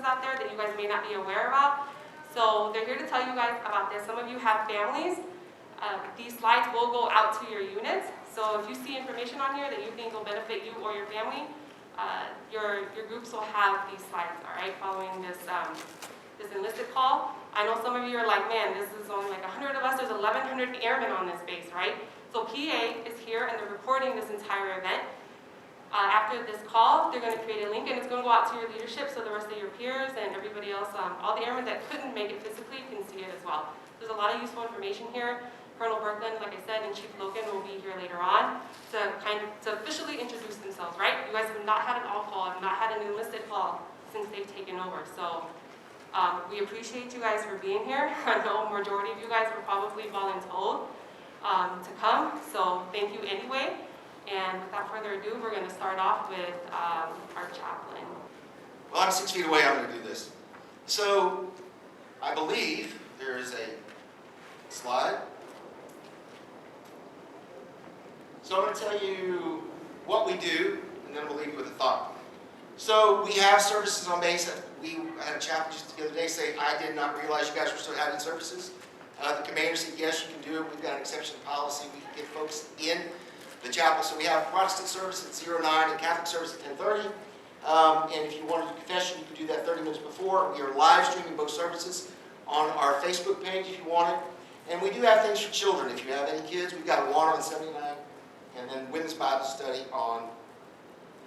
out there that you guys may not be aware about. So they're here to tell you guys about this. Some of you have families. These slides will go out to your units. So if you see information on here that you think will benefit you or your family, your groups will have these slides, all right, following this enlisted call. I know some of you are like, man, this is only like 100 of us. There's 1,100 airmen on this base, right? So PA is here and they're recording this entire event. After this call, they're going to create a link and it's going to go out to your leadership so the rest of your peers and everybody else, all the airmen that couldn't make it physically can see it as well. There's a lot of useful information here. Col Berkland, like I said, and Chief Lokken will be here later on to officially introduce themselves, right? You guys have not had an all call, have not had an enlisted call since they've taken over. So we appreciate you guys for being here. I know a majority of you guys were probably voluntold to come, so thank you anyway. And without further ado, we're going to start off with our chaplain. Well, I'm 6 feet away. I'm going to do this. So I believe there is a slide. So I'm going to tell you what we do, and then we'll leave you with a thought. So we have services on base. We had a chaplain just the other day say, I did not realize you guys were still having services. The commander said, yes, you can do it. We've got an exception policy. We can get folks in the chapel. So we have Protestant service at 09 and Catholic service at 10:30. And if you want to do confession, you can do that 30 minutes before. We are live streaming both services on our Facebook page if you want it. And we do have things for children. If you have any kids, we've got a water on 79. And then women's Bible study on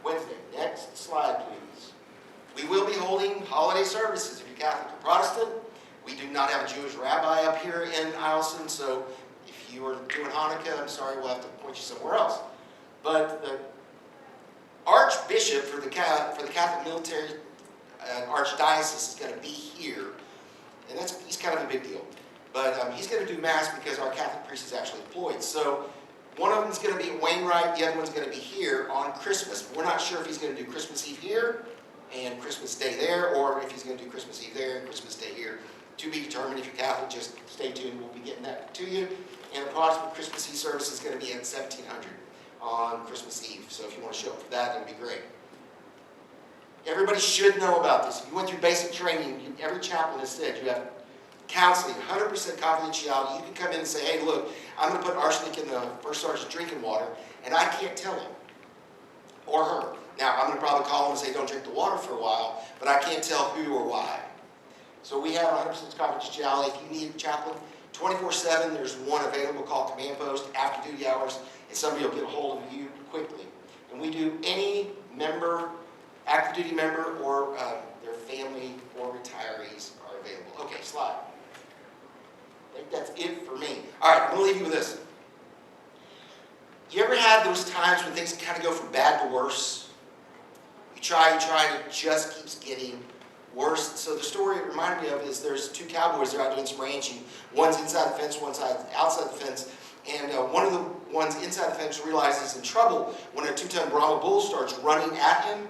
Wednesday. Next slide, please. We will be holding holiday services if you're Catholic or Protestant. We do not have a Jewish rabbi up here in Eielson, so if you are doing Hanukkah, I'm sorry, we'll have to point you somewhere else. But the Archbishop for the Catholic military Archdiocese is going to be here, and he's kind of a big deal. But he's going to do Mass because our Catholic priest is actually deployed. So one of them is going to be in Wainwright, the other one's going to be here on Christmas. We're not sure if he's going to do Christmas Eve here and Christmas Day there, or if he's going to do Christmas Eve there and Christmas Day here. To be determined. If you're Catholic, just stay tuned. We'll be getting that to you. And the Protestant Christmas Eve service is going to be at 1700 on Christmas Eve. So if you want to show up for that, that'd be great. Everybody should know about this. If you went through basic training, every chaplain has said you have counseling, 100% confidentiality. You can come in and say, hey, look, I'm going to put arsenic in the first sergeant's drinking water, and I can't tell him or her. Now, I'm going to probably call him and say, don't drink the water for a while, but I can't tell who or why. So we have 100% confidentiality. If you need a chaplain, 24/7, there's one available called Command Post after duty hours, and somebody will get a hold of you quickly. And we do any member, active duty member, or their family or retirees are available. Okay, slide. I think that's it for me. All right, I'm going to leave you with this. You ever had those times when things kind of go from bad to worse? You try, and it just keeps getting worse. So the story it reminded me of is there's two cowboys that are out doing some ranching. One's inside the fence, one's outside the fence. And one of the ones inside the fence realizes he's in trouble when a 2-ton Brahma bull starts running at him.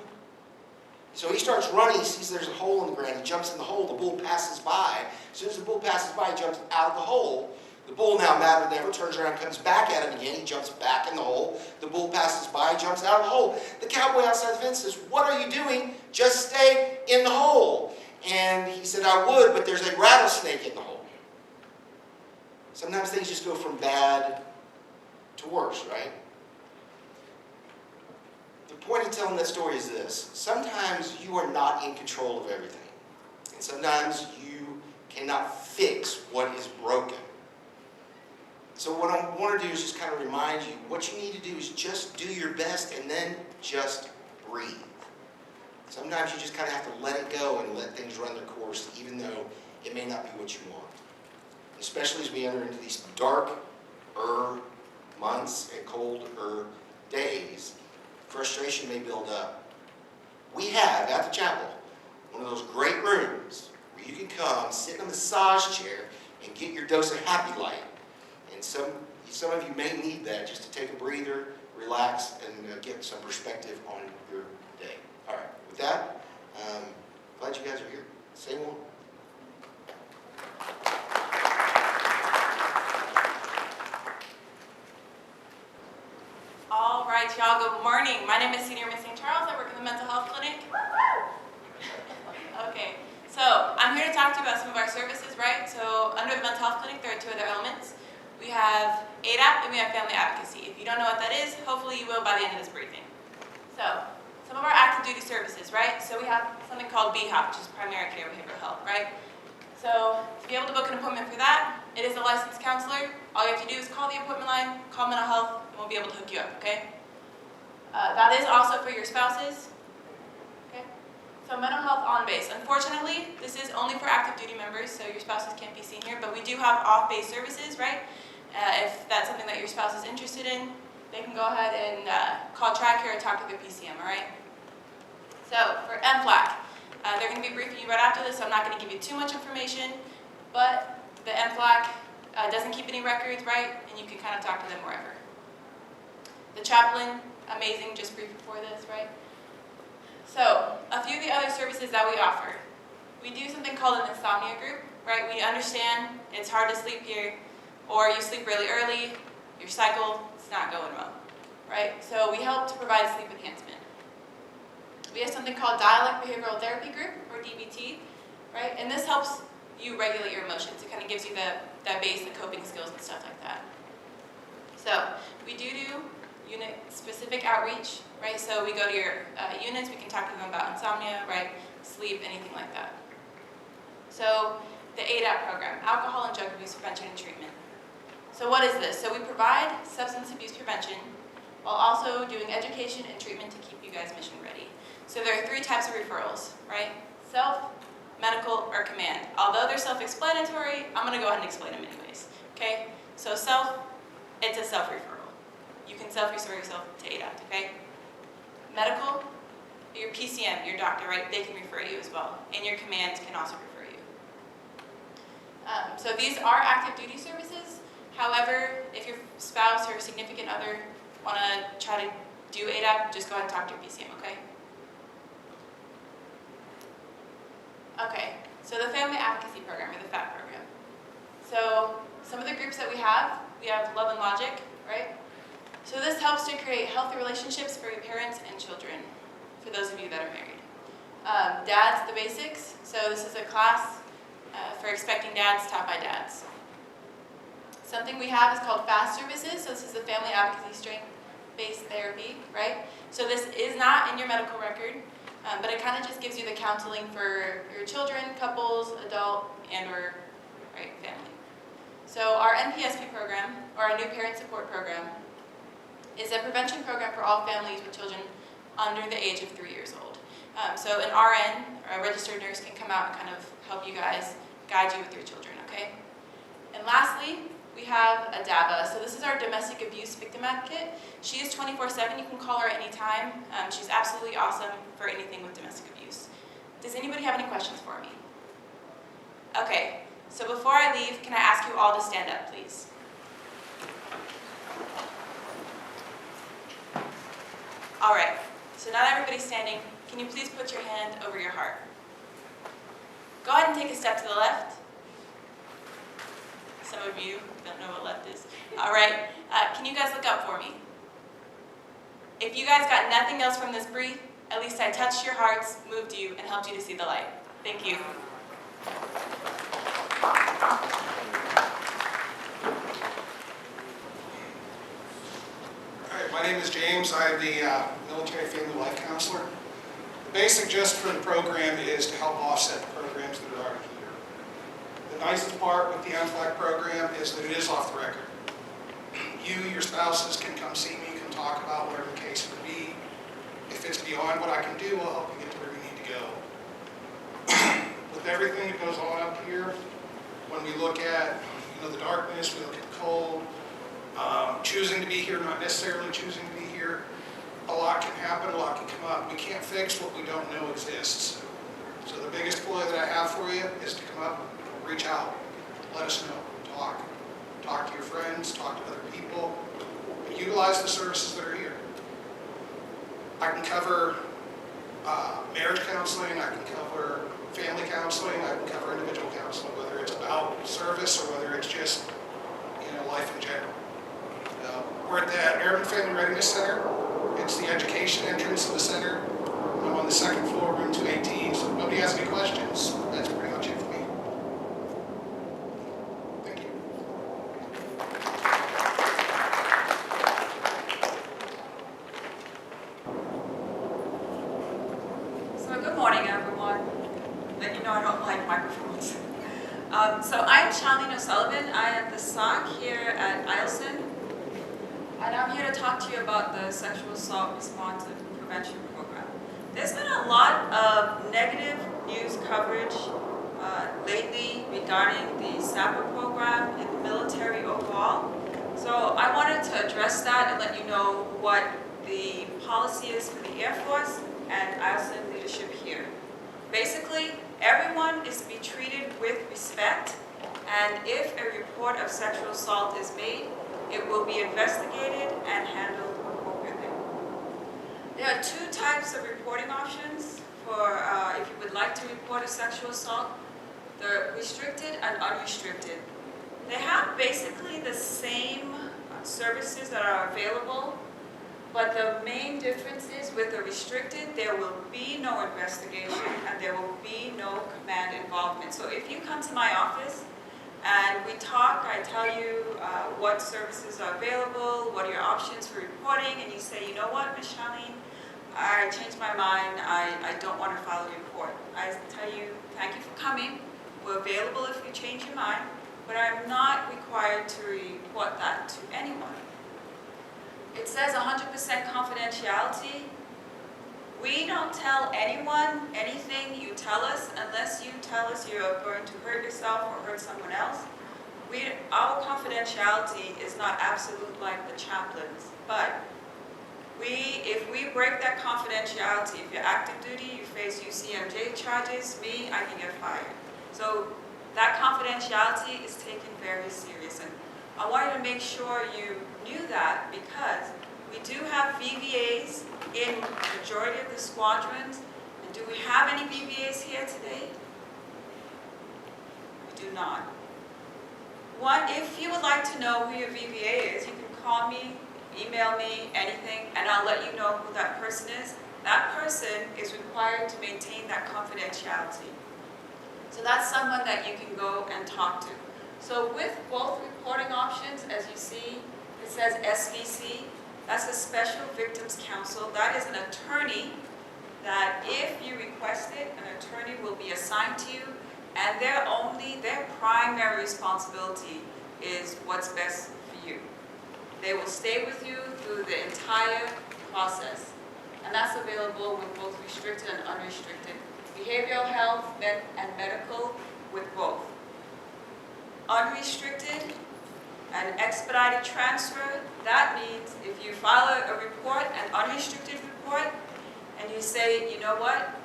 So he starts running, he sees there's a hole in the ground, he jumps in the hole, the bull passes by. As soon as the bull passes by, he jumps out of the hole. The bull, now madder than ever, turns around, comes back at him again, he jumps back in the hole. The bull passes by, jumps out of the hole. The cowboy outside the fence says, what are you doing? Just stay in the hole. And he said, I would, but there's a rattlesnake in the hole. Sometimes things just go from bad to worse, right? The point in telling that story is this. Sometimes you are not in control of everything. And sometimes you cannot fix what is broken. So what I want to do is just kind of remind you, what you need to do is just do your best and then just breathe. Sometimes you just kind of have to let it go and let things run their course, even though it may not be what you want. Especially as we enter into these darker months and colder days, frustration may build up. We have, at the chapel, one of those great rooms where you can come, sit in a massage chair, and get your dose of happy light. And some of you may need that just to take a breather, relax, and get some perspective on your day. All right, with that, glad you guys are here. Say one. All right, y'all, good morning. My name is Senior Airman Charles. I work in the mental health clinic. Okay. about some of our services, right? So under the mental health clinic, there are two other elements. We have ADAP and we have family advocacy. If you don't know what that is, hopefully you will by the end of this briefing. So some of our active duty services, right? So we have something called BHOP, which is primary care behavioral health, right? So to be able to book an appointment for that, it is a licensed counselor. All you have to do is call the appointment line, call mental health, and we'll be able to hook you up, okay? That is also for your spouses. Okay? So mental health on base. Unfortunately, this is only for active duty members, so your spouses can't be seen here, but we do have off-base services, right? If that's something that your spouse is interested in, they can go ahead and call TRICARE or talk to their PCM, all right? So for MFLC, they're going to be briefing you right after this, so I'm not going to give you too much information, but the MFLC doesn't keep any records, right? And you can kind of talk to them wherever. The chaplain, amazing, just brief before this, right? So, a few of the other services that we offer. We do something called an insomnia group, right? We understand it's hard to sleep here, or you sleep really early, your cycle is not going well, right? So we help to provide sleep enhancement. We have something called dialect behavioral therapy group, or DBT, right? And this helps you regulate your emotions. It kind of gives you that basic coping skills and stuff like that. So we do unit-specific outreach, right? So we go to your units, we can talk to them about insomnia, right? Sleep, anything like that. So the ADAP program, alcohol and drug abuse prevention and treatment. So what is this? So we provide substance abuse prevention while also doing education and treatment to keep you guys mission ready. So there are three types of referrals, right? Self, medical, or command. Although they're self-explanatory, I'm going to go ahead and explain them anyways, okay? So self, it's a self-referral. You can self-refer yourself to ADAPT, okay? Medical, your PCM, your doctor, right? They can refer you as well. And your commands can also refer you. So these are active duty services. However, if your spouse or significant other want to try to do ADAPT, just go ahead and talk to your PCM, okay? Okay, so the Family Advocacy Program, or the FAP program. So some of the groups that we have Love and Logic, right? So this helps to create healthy relationships for your parents and children, for those of you that are married. Dads, the Basics. So this is a class for expecting dads taught by dads. Something we have is called FAST services. So this is the Family Advocacy Strength-Based Therapy, right? So this is not in your medical record, but it kind of just gives you the counseling for your children, couples, adult, and or family. So our NPSP program, or our New Parent Support Program, is a prevention program for all families with children under the age of 3 years old. So an RN, or a registered nurse, can come out and kind of help you guys, guide you with your children, okay? And lastly, we have a DABA. So this is our Domestic Abuse Victim Advocate. She is 24/7. You can call her anytime. She's absolutely awesome for anything with domestic abuse. Does anybody have any questions for me? Okay, so before I leave, can I ask you all to stand up, please? All right, so now that everybody's standing, can you please put your hand over your heart? Go ahead and take a step to the left. Some of you don't know what left is. All right, can you guys look up for me? If you guys got nothing else from this brief, at least I touched your hearts, moved you, and helped you to see the light. Thank you. All right, my name is James. I'm the Military Family Life Counselor. The basic gist for the program is to help offset the programs that are already here. The nicest part with the MFLC program is that it is off the record. You, your spouses, can come see me, can talk about whatever the case would be. If it's beyond what I can do, I'll help you get to where you need to go. With everything that goes on up here, when we look at the darkness, we look at cold, choosing to be here, not necessarily choosing to be here, a lot can happen, a lot can come up. We can't fix what we don't know exists. So the biggest ploy that I have for you is to come up, reach out, let us know, talk. Talk to your friends, talk to other people, and utilize the services that are here. I can cover marriage counseling, I can cover family counseling, I can cover individual counseling, whether it's about service or whether it's just life in general. We're at the Airman Family Readiness Center. It's the education entrance of the center. I'm on the second floor, room 218, so if nobody has any questions, that's pretty much it for me. microphones. So I'm Charlene O'Sullivan. I am the SOC here at Eielson. And I'm here to talk to you about the Sexual Assault Response and Prevention Program. There's been a lot of negative news coverage lately regarding the SAPR program in the military overall. So I wanted to address that and let you know what the policy is for the Air Force and Eielson leadership here. Basically, everyone is to be treated with respect, and if a report of sexual assault is made, it will be investigated and handled appropriately. There are two types of reporting options for if you would like to report a sexual assault: the restricted and unrestricted. They have basically the same services that are available, but the main difference is with the restricted, there will be no investigation and there will be no command involvement. So if you come to my office and we talk, I tell you what services are available, what are your options for reporting, and you say, you know what, Ms. Charlene, I changed my mind, I don't want to file a report. I tell you, thank you for coming, we're available if you change your mind, but I'm not required to report that to anyone. It says 100% confidentiality. We don't tell anyone anything you tell us unless you tell us you're going to hurt yourself or hurt someone else. Our confidentiality is not absolute like the chaplain's, but if we break that confidentiality, if you're active duty, you face UCMJ charges, I can get fired. So that confidentiality is taken very serious. And I wanted to make sure you knew that because we do have VVAs in the majority of the squadrons. And do we have any VVAs here today? We do not. If you would like to know who your VVA is, you can call me, email me, anything, and I'll let you know who that person is. That person is required to maintain that confidentiality. So that's someone that you can go and talk to. So with both reporting options, as you see, it says SVC. That's a Special Victims Counsel. That is an attorney that if you request it, an attorney will be assigned to you, and their primary responsibility is what's best for you. They will stay with you through the entire process. And that's available with both restricted and unrestricted. Behavioral health and medical with both. Unrestricted and expedited transfer, that means if you file a report, an unrestricted report, and you say, you know what,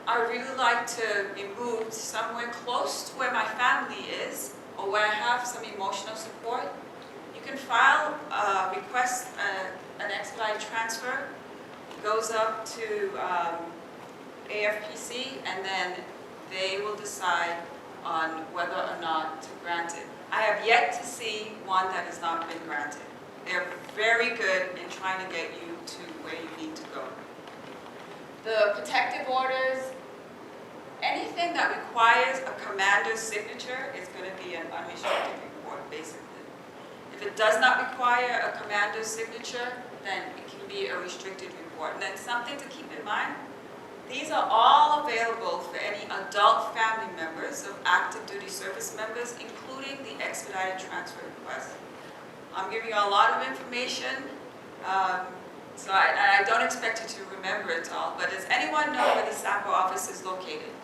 I would really like to be moved somewhere close to where my family is, or where I have some emotional support, you can file a request, an expedited transfer. It goes up to AFPC, and then they will decide on whether or not to grant it. I have yet to see one that has not been granted. They're very good in trying to get you to where you need to go. The protective orders, anything that requires a commander's signature is going to be an unrestricted report, basically. If it does not require a commander's signature, then it can be a restricted report. And then something to keep in mind, these are all available for any adult family members of active duty service members, including the expedited transfer request. I'm giving you a lot of information, so I don't expect you to remember it all, but does anyone know where the SAPR office is located?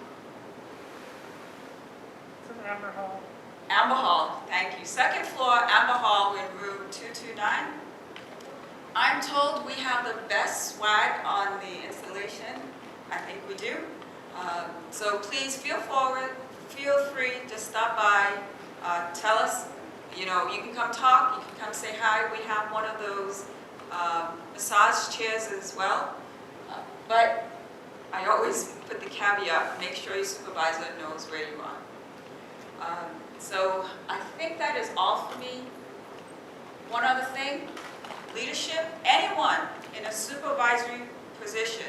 It's in Amber Hall. Amber Hall, thank you. Second floor, Amber Hall in room 229. I'm told we have the best swag on the installation. I think we do. So please feel free to stop by, tell us, you can come talk, you can come say hi. We have one of those massage chairs as well. But I always put the caveat, make sure your supervisor knows where you are. So I think that is all for me. One other thing, leadership, anyone in a supervisory position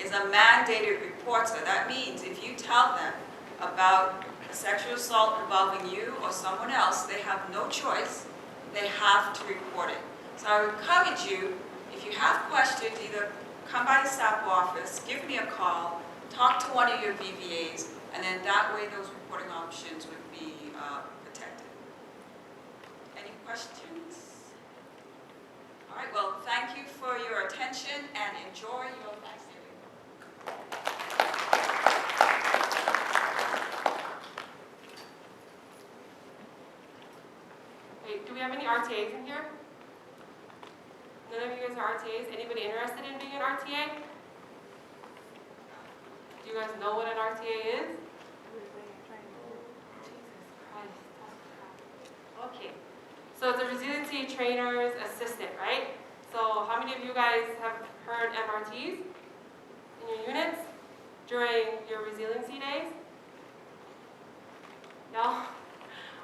is a mandated reporter. That means if you tell them about a sexual assault involving you or someone else, they have no choice. They have to report it. So I would encourage you, if you have questions, either come by the SAPR office, give me a call, talk to one of your VVAs, and then that that way those reporting options would be protected. Any questions? All right, well, thank you for your attention and enjoy your Thanksgiving. Wait, do we have any RTAs in here? None of you guys are RTAs? Anybody interested in being an RTA? Do you guys know what an RTA is? Jesus Christ. Okay. So it's a resiliency trainer's assistant, right? So how many of you guys have heard MRTs in your units during your resiliency days? No?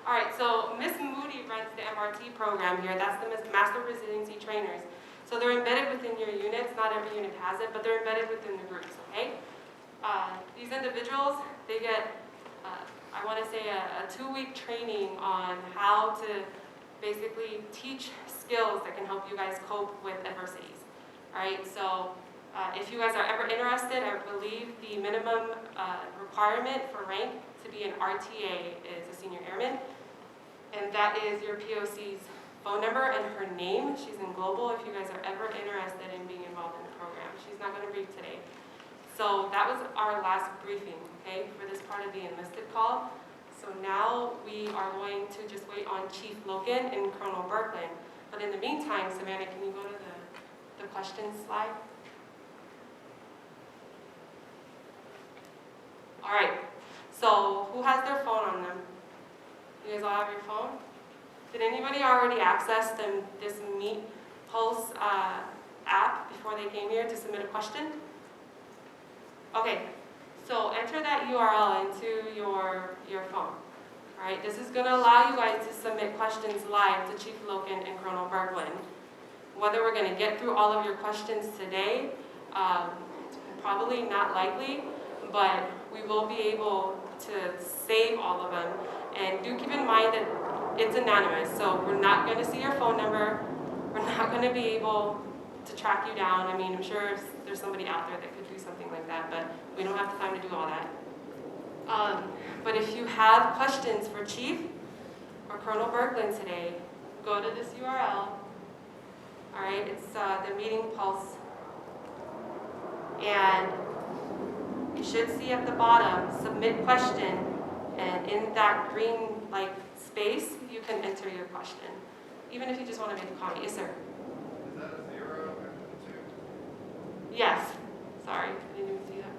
All right, so Miss Moody runs the MRT program here. That's the Master Resiliency Trainers. So they're embedded within your units. Not every unit has it, but they're embedded within the groups, okay? These individuals, they get, I want to say, a 2-week training on how to basically teach skills that can help you guys cope with adversities. All right, so if you guys are ever interested, I believe the minimum requirement for rank to be an RTA is a senior airman. And that is your POC's phone number and her name. She's in Global if you guys are ever interested in being involved in the program. She's not going to brief today. So that was our last briefing, okay, for this part of the enlisted call. So now we are going to just wait on Chief Lokken and Col Berkland. But in the meantime, Savannah, can you go to the questions slide? All right, so who has their phone on them? You guys all have your phone? Did anybody already access this Meet Pulse app before they came here to submit a question? Okay, so enter that URL into your phone. All right, this is going to allow you guys to submit questions live to Chief Lokken and Col Berkland. Whether we're going to get through all of your questions today, probably not likely, but we will be able to save all of them. And do keep in mind that it's anonymous, so we're not going to see your phone number. We're not going to be able to track you down. I mean, I'm sure there's somebody out there that could do something like that, but we don't have the time to do all that. But if you have questions for Chief or Col Berkland today, go to this URL. All right, it's the Meeting Pulse. And you should see at the bottom, submit question, and in that green space, you can enter your question. Even if you just want to make a comment. Yes, sir? Is that a 0 after the 2? Yes. Sorry, I didn't even see that.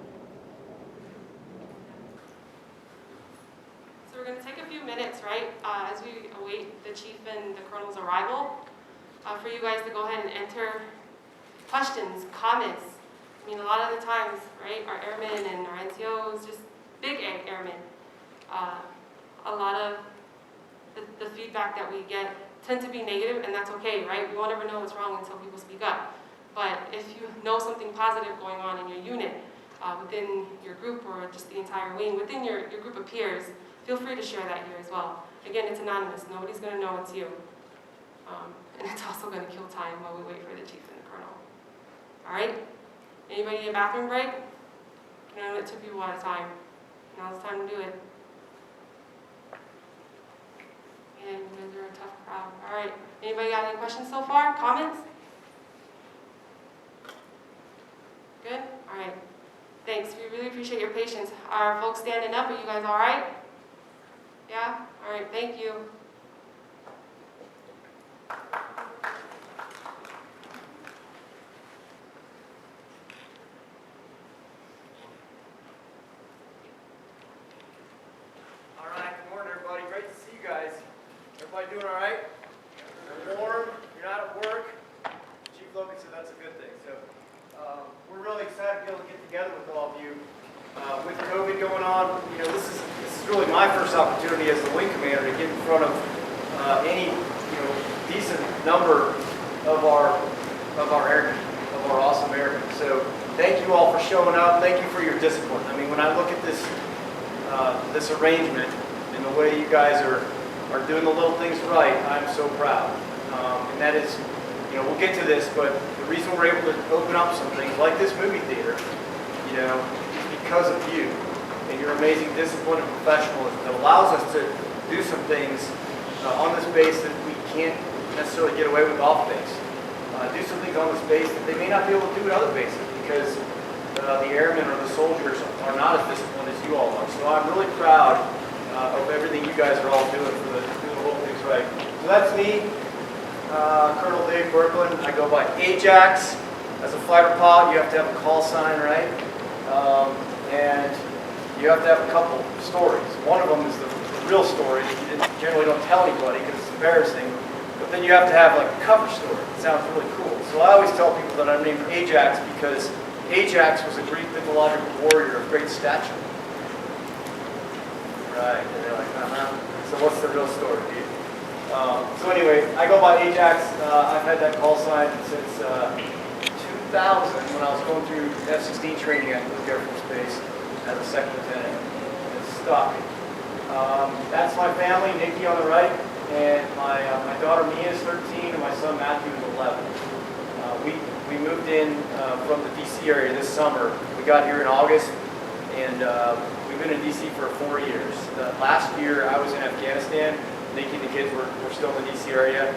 So we're going to take a few minutes, right, as we await the Chief and the Colonel's arrival, for you guys to go ahead and enter questions, comments. I mean, a lot of the times, right, our airmen and our NCOs, just big airmen, a lot of the feedback that we get tend to be negative, and that's okay, right? We won't ever know what's wrong until people speak up. But if you know something positive going on in your unit, within your group or just the entire wing, within your group of peers, feel free to share that here as well. Again, it's anonymous. Nobody's going to know it's you. And it's also going to kill time while we wait for the Chief and the Colonel. All right? Anybody need a bathroom break? You know, it took people at a time. Now's the time to do it. And you guys are a tough crowd. All right. Anybody got any questions so far? Comments? Good? All right. Thanks. We really appreciate your patience. Are folks standing up? Are you guys all right? Yeah? All right. Thank you. All right, good morning, everybody. Great to see you guys. Everybody doing all right? You're warm. You're not at work. Chief Lokken said that's a good thing. So we're really excited to be able to get together with all of you. With COVID going on, you know, this is really my first opportunity as the wing commander to get in front of any decent number of our airmen, of our awesome airmen. So thank you all for showing up. Thank you for your discipline. I mean, when I look at this this arrangement and the way you guys are doing the little things right, I'm so proud. And that is, we'll get to this, but the reason we're able to open up some things like this movie theater, is because of you. and your amazing discipline and professionalism that allows us to do some things on this base that we can't necessarily get away with off base. Do some things on this base that they may not be able to do at other bases because the airmen or the soldiers are not as disciplined as you all are. So I'm really proud of everything you guys are all doing for the whole things right. So that's me, Colonel Dave Berkland. I go by Ajax. As a fighter pilot, you have to have a call sign, right? And you have to have a couple stories. One of them is the real story. You generally don't tell anybody because it's embarrassing. But then you have to have like a cover story. It sounds really cool. So I always tell people that I'm named Ajax because Ajax was a Greek mythological warrior of great stature. Right, and they're like, So what's the real story, dude? So anyway, I go by Ajax. I've had that call sign since 2000 when I was going through F-16 training at the Air Force Base as a second lieutenant. It's stuck. That's my family, Nikki on the right, and my daughter Mia is 13 and my son Matthew is 11. We moved in from the DC area this summer. We got here in August, and we've been in DC for 4 years. Last year I was in Afghanistan. Nikki and the kids were still in the DC area.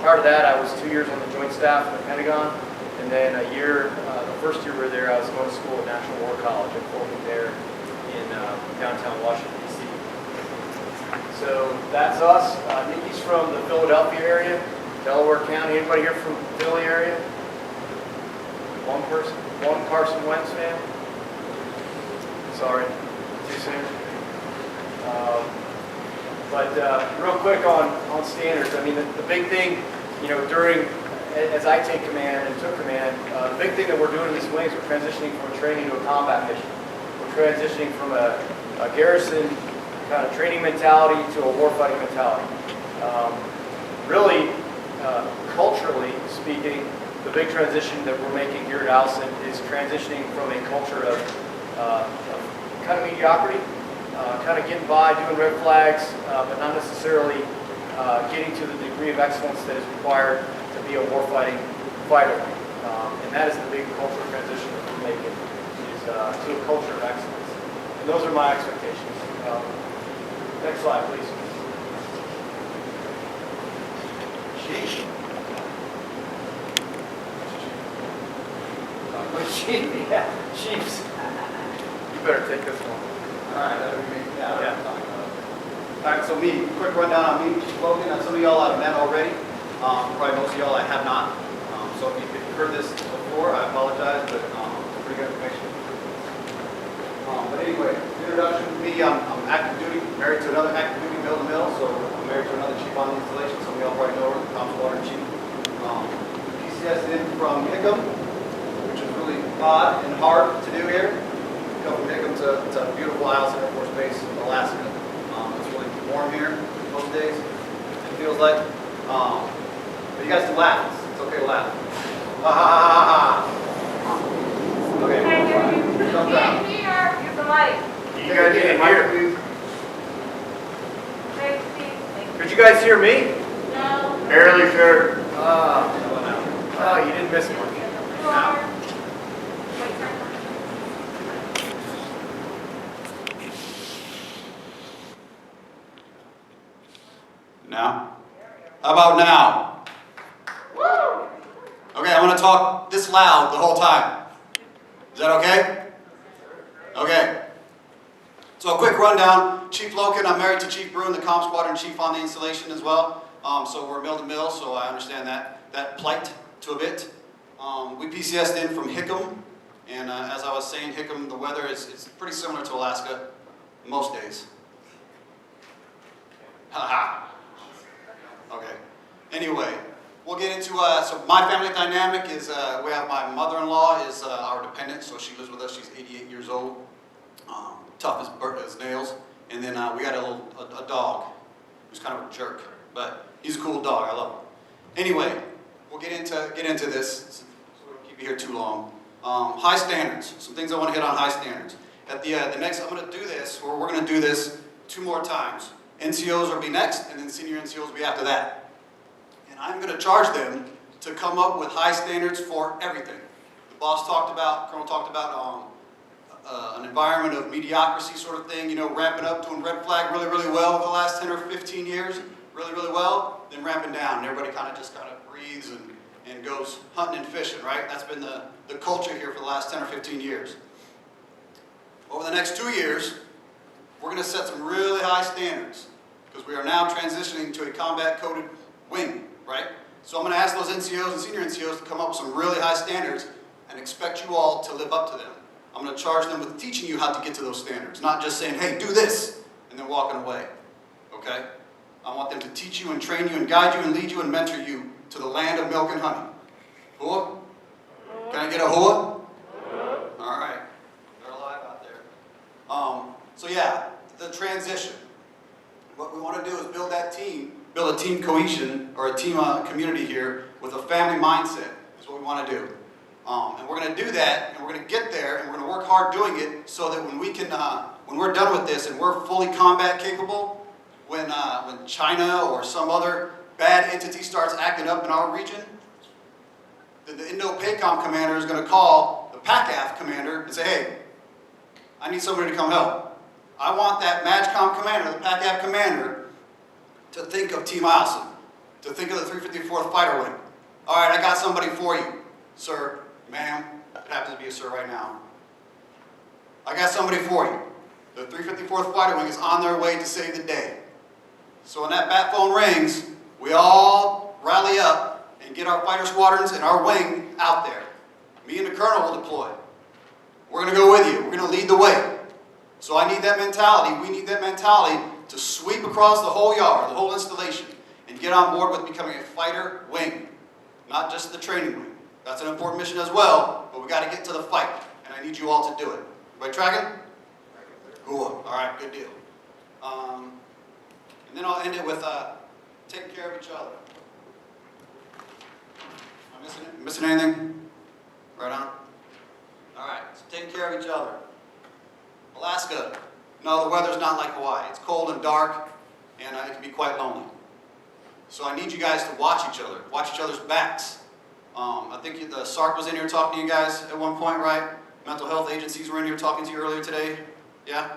Prior to that, I was 2 years on the Joint Staff in the Pentagon, and then a year, the first year we were there, I was going to school at National War College at Lokken there in downtown Washington, D.C. So that's us. Nikki's from the Philadelphia area, Delaware County. Anybody here from the Philly area? One person? One Carson Wentz fan? Sorry, too soon. But real quick on standards, I mean, the big thing, during, as I take command and took command, the big thing that we're doing in this wing is we're transitioning from a training to a combat mission. We're transitioning from a garrison kind of training mentality to a warfighting mentality. Really, culturally speaking, the big transition that we're making here at Eielson is transitioning from a culture of kind of mediocrity, kind of getting by, doing red flags, but not necessarily getting to the degree of excellence that is required to be a warfighting fighter. And that is the big cultural transition that we're making, is to a culture of excellence. And those are my expectations. Next slide, please. Sheesh. Yeah, Chiefs. You better take this one. All right, that'll be me. Yeah. All right, so me, quick rundown on me, Chief Lokken. Some of y'all I've met already. Probably most of y'all I have not. So if you've heard this before, I apologize, but pretty good information. But anyway, introduction to me, I'm active duty, married to another active duty mill-to-mill, so I'm married to another chief on the installation. Some of y'all probably know her, the Col Berkland chief. PCS in from Hickam, which is really odd and hard to do here. Come from Hickam to beautiful Eielson Air Force Base, Alaska. It's really warm here most days, it feels like. But you guys can laugh. It's okay to laugh. Ha ha ha ha ha. Okay. Jump down. Use the mic. You guys can't hear. Please. Could you guys hear me? No. Barely, sure. Oh, you didn't miss much. Now? How about now? Woo! Okay, I'm going to talk this loud the whole time. Is that okay? Okay. So a quick rundown. Chief Lokken, I'm married to Chief Bruin, the Comm Squadron Chief on the installation as well. So we're mill to mill, so I understand that plight to a bit. We PCS'd in from Hickam, and as I was saying, Hickam, the weather is pretty similar to Alaska most days. Haha. Okay. Anyway, we'll get into, so my family dynamic is, we have my mother-in-law is our dependent, so she lives with us. She's 88 years old, tough as nails. And then we got a dog who's kind of a jerk, but he's a cool dog. I love him. Anyway, we'll get into this. So we don't keep you here too long. High standards. Some things I want to hit on high standards. At the next, I'm going to do this, or we're going to do this 2 more times. NCOs will be next, and then senior NCOs will be after that. And I'm going to charge them to come up with high standards for everything. The boss talked about, Colonel talked about an environment of mediocrity sort of thing, you know, ramping up, doing red flag really, really well over the last 10 or 15 years, really, really well, then ramping down. And everybody kind of breathes and goes hunting and fishing, right? That's been the culture here for the last 10 or 15 years. Over the next 2 years, we're going to set some really high standards because we are now transitioning to a combat-coded wing, right? So I'm going to ask those NCOs and senior NCOs to come up with some really high standards and expect you all to live up to them. I'm going to charge them with teaching you how to get to those standards, not just saying, hey, do this, and then walking away, okay? I want them to teach you and train you and guide you and lead you and mentor you to the land of milk and honey. Hua? Can I get a hua? All right. They're alive out there. So yeah, the transition. What we want to do is build that team, build a team cohesion or a team community here with a family mindset is what we want to do. And we're going to do that, and we're going to get there, and we're going to work hard doing it so that when we can, when we're done with this and we're fully combat capable, when China or some other bad entity starts acting up in our region, then the Indo-PACOM commander is going to call the PACAF commander and say, hey, I need somebody to come help. I want that MAJCOM commander, the PACAF commander, to think of Team Eielson, to think of the 354th Fighter Wing. All right, I got somebody for you, sir, ma'am. It happens to be a sir right now. I got somebody for you. The 354th Fighter Wing is on their way to save the day. So when that bat phone rings, we all rally up and get our fighter squadrons and our wing out there. Me and the colonel will deploy. We're going to go with you. We're going to lead the way. So I need that mentality. We need that mentality to sweep across the whole yard, the whole installation, and get on board with becoming a fighter wing, not just the training wing. That's an important mission as well, but we got to get to the fight, and I need you all to do it. Everybody tracking? Cool. All right, good deal. And then I'll end it with taking care of each other. Am I missing it? Missing anything? Right on. All right, so taking care of each other. Alaska, no, the weather's not like Hawaii. It's cold and dark, and it can be quite lonely. So I need you guys to watch each other's backs. I think the SARC was in here talking to you guys at one point, right? Mental health agencies were in here talking to you earlier today. Yeah?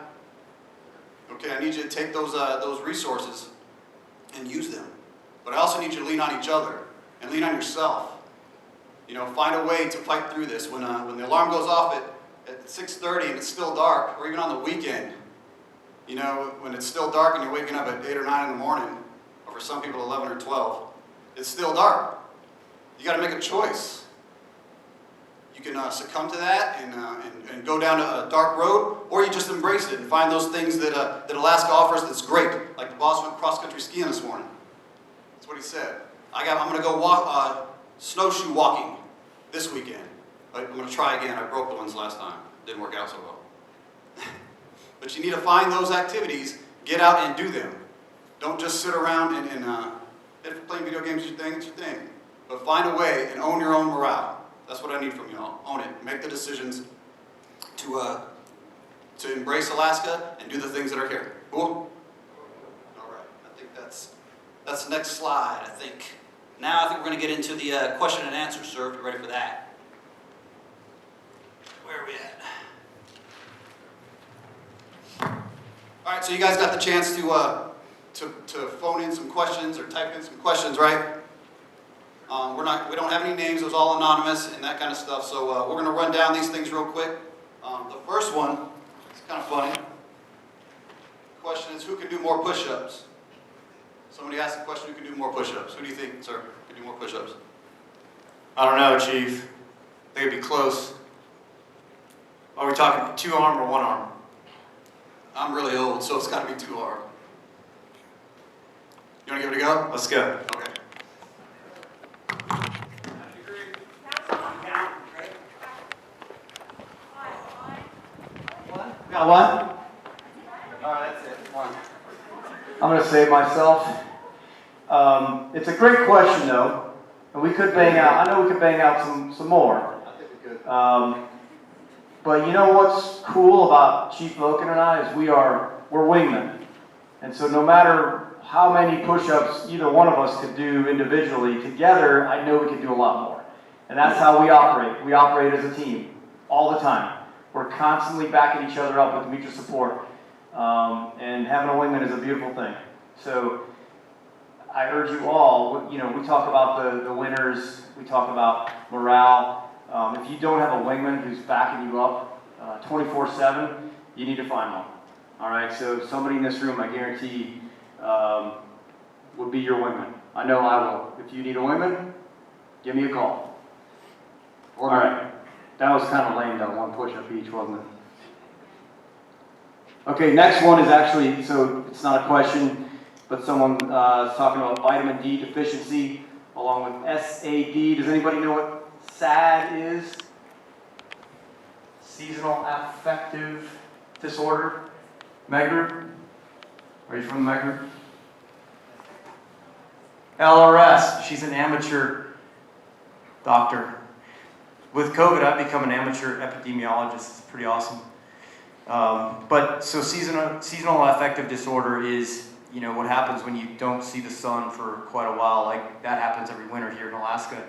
Okay, I need you to take those resources and use them. But I also need you to lean on each other and lean on yourself. You know, find a way to fight through this. When the alarm goes off at 6:30 and it's still dark, or even on the weekend, you know, when it's still dark and you're waking up at 8 or 9 in the morning, or for some people 11 or 12, it's still dark. You got to make a choice. You can succumb to that and go down a dark road, or you just embrace it and find those things that Alaska offers that's great. Like the boss went cross-country skiing this morning. That's what he said. I'm going to go walk snowshoe walking this weekend. I'm going to try again. I broke the ones last time. Didn't work out so well. But you need to find those activities, get out and do them. Don't just sit around and if playing video games is your thing, it's your thing. But find a way and own your own morale. That's what I need from y'all. Own it. Make the decisions to embrace Alaska and do the things that are here. Cool? All right. I think that's the next slide, I think. Now I think we're going to get into the question and answer, sir, if you're ready for that. Where are we at? All right, so you guys got the chance to phone in some questions or type in some questions, right? We don't have any names. It was all anonymous and that kind of stuff. So we're going to run down these things real quick. The first one is kind of funny. The question is, who can do more push-ups? Somebody asked the question, who can do more push-ups? Who do you think, sir, can do more push-ups? I don't know, Chief. I think it'd be close. Are we talking 2 arm or 1 arm? I'm really old, so it's got to be 2 arm. You want to give it a go? Let's go. Okay. Got one? All right, that's it. One. I'm going to save myself. It's a great question, though, and we could bang out. I know we could bang out some more. I think we could. But you know what's cool about Chief Lokken and I is we're wingmen, and so no matter how many push-ups either one of us could do individually, together I know we could do a lot more, and that's how we operate. We operate as a team all the time. We're constantly backing each other up with mutual support. And having a wingman is a beautiful thing. So I urge you all, we talk about the winners, we talk about morale. If you don't have a wingman who's backing you up 24/7, you need to find one. All right, so somebody in this room, I guarantee, would be your wingman. I know I will. If you need a wingman, give me a call. All right, that was kind of lame, that one push-up each, wasn't it? Okay, next one is actually, so it's not a question, but someone is talking about vitamin D deficiency along with SAD. Does anybody know what SAD is? Seasonal affective disorder. Med group? Are you from the med group? LRS. She's an amateur doctor. With COVID, I've become an amateur epidemiologist. It's pretty awesome. But so seasonal affective disorder is, what happens when you don't see the sun for quite a while. Like that happens every winter here in Alaska.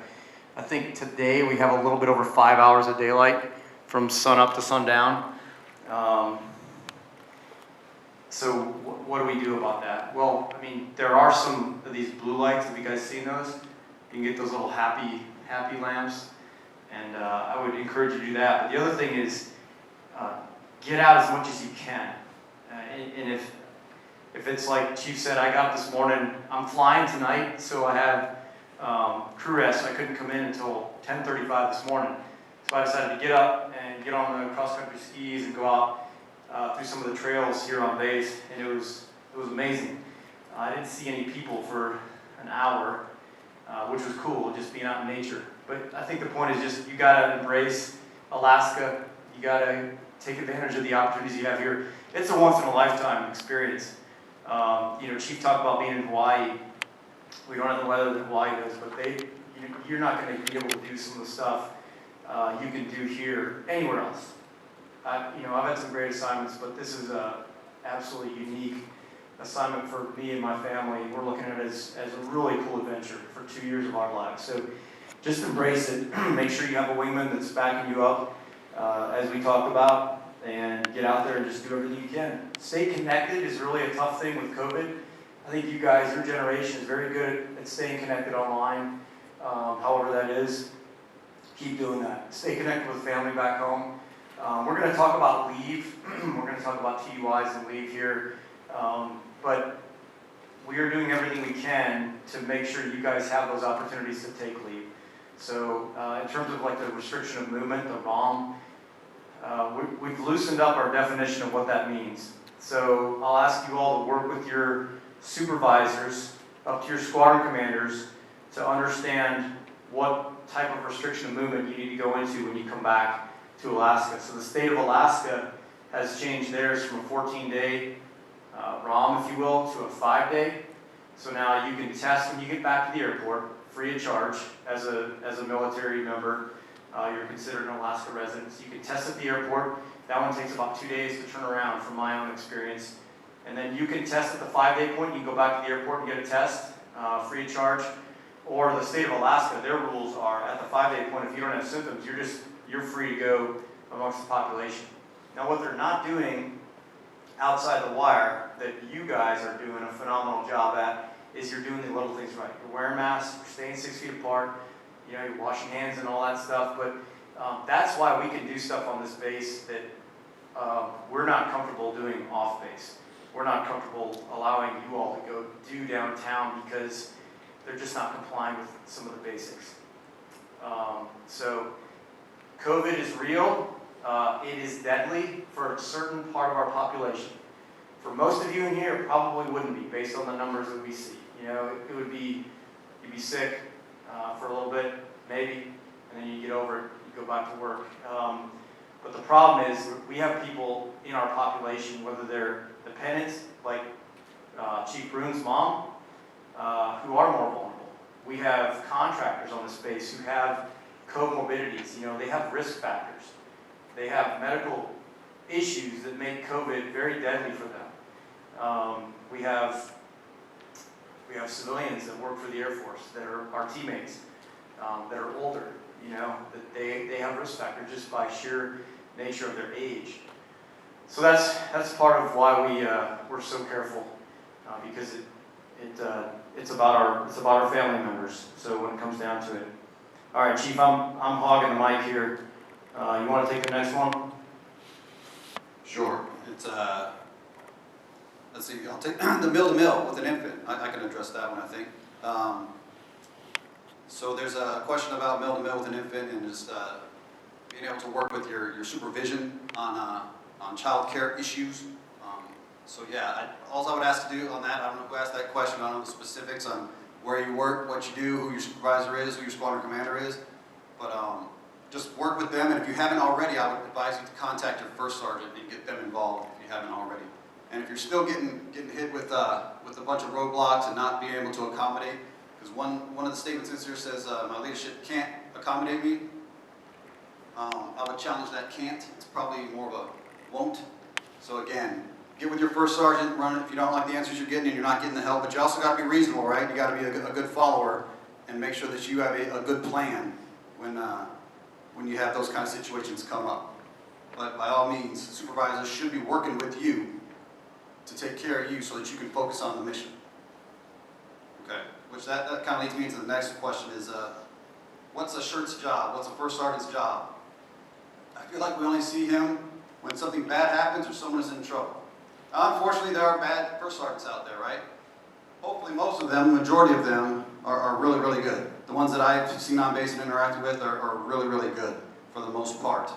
I think today we have a little bit over 5 hours of daylight from sun up to sundown. So what do we do about that? Well, I mean, there are some of these blue lights. Have you guys seen those? You can get those little happy lamps, and I would encourage you to do that. But the other thing is, get out as much as you can. And if it's like Chief said, I got up this morning, I'm flying tonight, so I have crew rest. I couldn't come in until 10:35 this morning. So I decided to get up and get on the cross-country skis and go out through some of the trails here on base, and it was amazing. I didn't see any people for an hour, which was cool, just being out in nature. But I think the point is just, you gotta embrace Alaska. You gotta take advantage of the opportunities you have here. It's a once-in-a-lifetime experience. Chief talked about being in Hawaii. We don't have the weather that Hawaii does, but you're not going to be able to do some of the stuff you can do here anywhere else. I've had some great assignments, but this is a absolutely unique assignment for me and my family. We're looking at it as a really cool adventure for 2 years of our lives. So just embrace it. Make sure you have a wingman that's backing you up, as we talked about, and get out there and just do everything you can. Stay connected is really a tough thing with COVID. I think you guys, your generation, is very good at staying connected online, however that is. Keep doing that. Stay connected with family back home. We're going to talk about leave. We're going to talk about TUIs and leave here. But we are doing everything we can to make sure you guys have those opportunities to take leave. So in terms of like the restriction of movement, the ROM, we've loosened up our definition of what that means. So I'll ask you all to work with your supervisors up to your squadron commanders to understand what type of restriction of movement you need to go into when you come back to Alaska. So the state of Alaska has changed theirs from a 14-day ROM, if you will, to a 5-day. So now you can test when you get back to the airport, free of charge, as a military member. You're considered an Alaska resident. So you can test at the airport. That one takes about 2 days to turn around from my own experience. And then you can test at the 5-day point. You can go back to the airport and get a test, free of charge. Or the state of Alaska, their rules are at the 5-day point, if you don't have symptoms, you're free to go amongst the population. Now what they're not doing outside the wire, that you guys are doing a phenomenal job at, is you're doing the little things right. You're wearing masks, you're staying 6 feet apart, you're washing hands and all that stuff, but that's why we can do stuff on this base that we're not comfortable doing off base. We're not comfortable allowing you all to go do downtown because they're just not complying with some of the basics. So COVID is real. It is deadly for a certain part of our population. For most of you in here, it probably wouldn't be, based on the numbers that we see. It would be, you'd be sick for a little bit, maybe, and then you get over it, you go back to work. But the problem is, we have people in our population, whether they're dependents, like Chief Brune's mom, who are more vulnerable. We have contractors on the space who have comorbidities. They have risk factors. They have medical issues that make COVID very deadly for them. We have civilians that work for the Air Force that are our teammates, that are older. That they have risk factors just by sheer nature of their age. So that's part of why we're so careful, because it's about our family members. So when it comes down to it, all right, Chief, I'm hogging the mic here. You want to take the next one? Sure. It's let's see. I'll take the mill-to-mill with an infant. I can address that one, I think. So there's a question about mill-to-mill with an infant and just being able to work with your supervision on child care issues. So yeah, all I would ask to do on that, I don't know who asked that question, I don't know the specifics on where you work, what you do, who your supervisor is, who your squadron commander is, but just work with them, and if you haven't already, I would advise you to contact your first sergeant and get them involved if you haven't already. And if you're still getting hit with a bunch of roadblocks and not being able to accommodate, because one of the statements in here says my leadership can't accommodate me, I would challenge that can't. It's probably more of a won't. So again, get with your first sergeant, run it if you don't like the answers you're getting and you're not getting the help, but you also got to be reasonable, right? You got to be a good follower and make sure that you have a good plan when you have those kind of situations come up. But by all means, supervisors should be working with you to take care of you so that you can focus on the mission. Okay, which that kind of leads me into the next question is, what's a shirt's job? What's a first sergeant's job? I feel like we only see him when something bad happens or someone is in trouble. Unfortunately, there are bad first sergeants out there, right? Hopefully most of them, the majority of them, are really, really good. The ones that I've seen on base and interacted with are really, really good for the most part.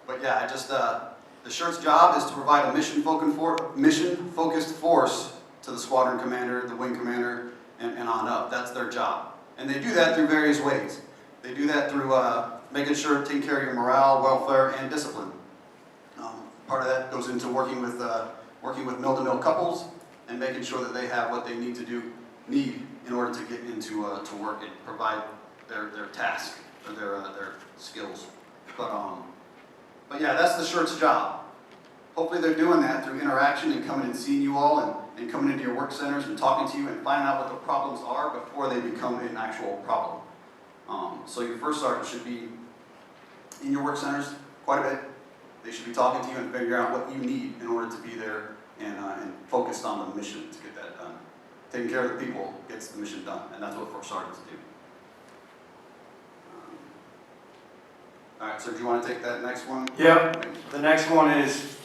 But yeah, the shirt's job is to provide a mission-focused force to the squadron commander, the wing commander, and on up. That's their job. And they do that through various ways. They do that through making sure taking care of your morale, welfare, and discipline. Part of that goes into working with mill-to-mill couples and making sure that they have what they need in order to get into to work and provide their task or their skills. But yeah, that's the shirt's job. Hopefully they're doing that through interaction and coming and seeing you all and coming into your work centers and talking to you and finding out what the problems are before they become an actual problem. So your first sergeant should be in your work centers quite a bit. They should be talking to you and figuring out what you need in order to be there and focused on the mission to get that done. Taking care of the people gets the mission done, and that's what first sergeants do. All right, so do you want to take that next one? Yep. The next one is,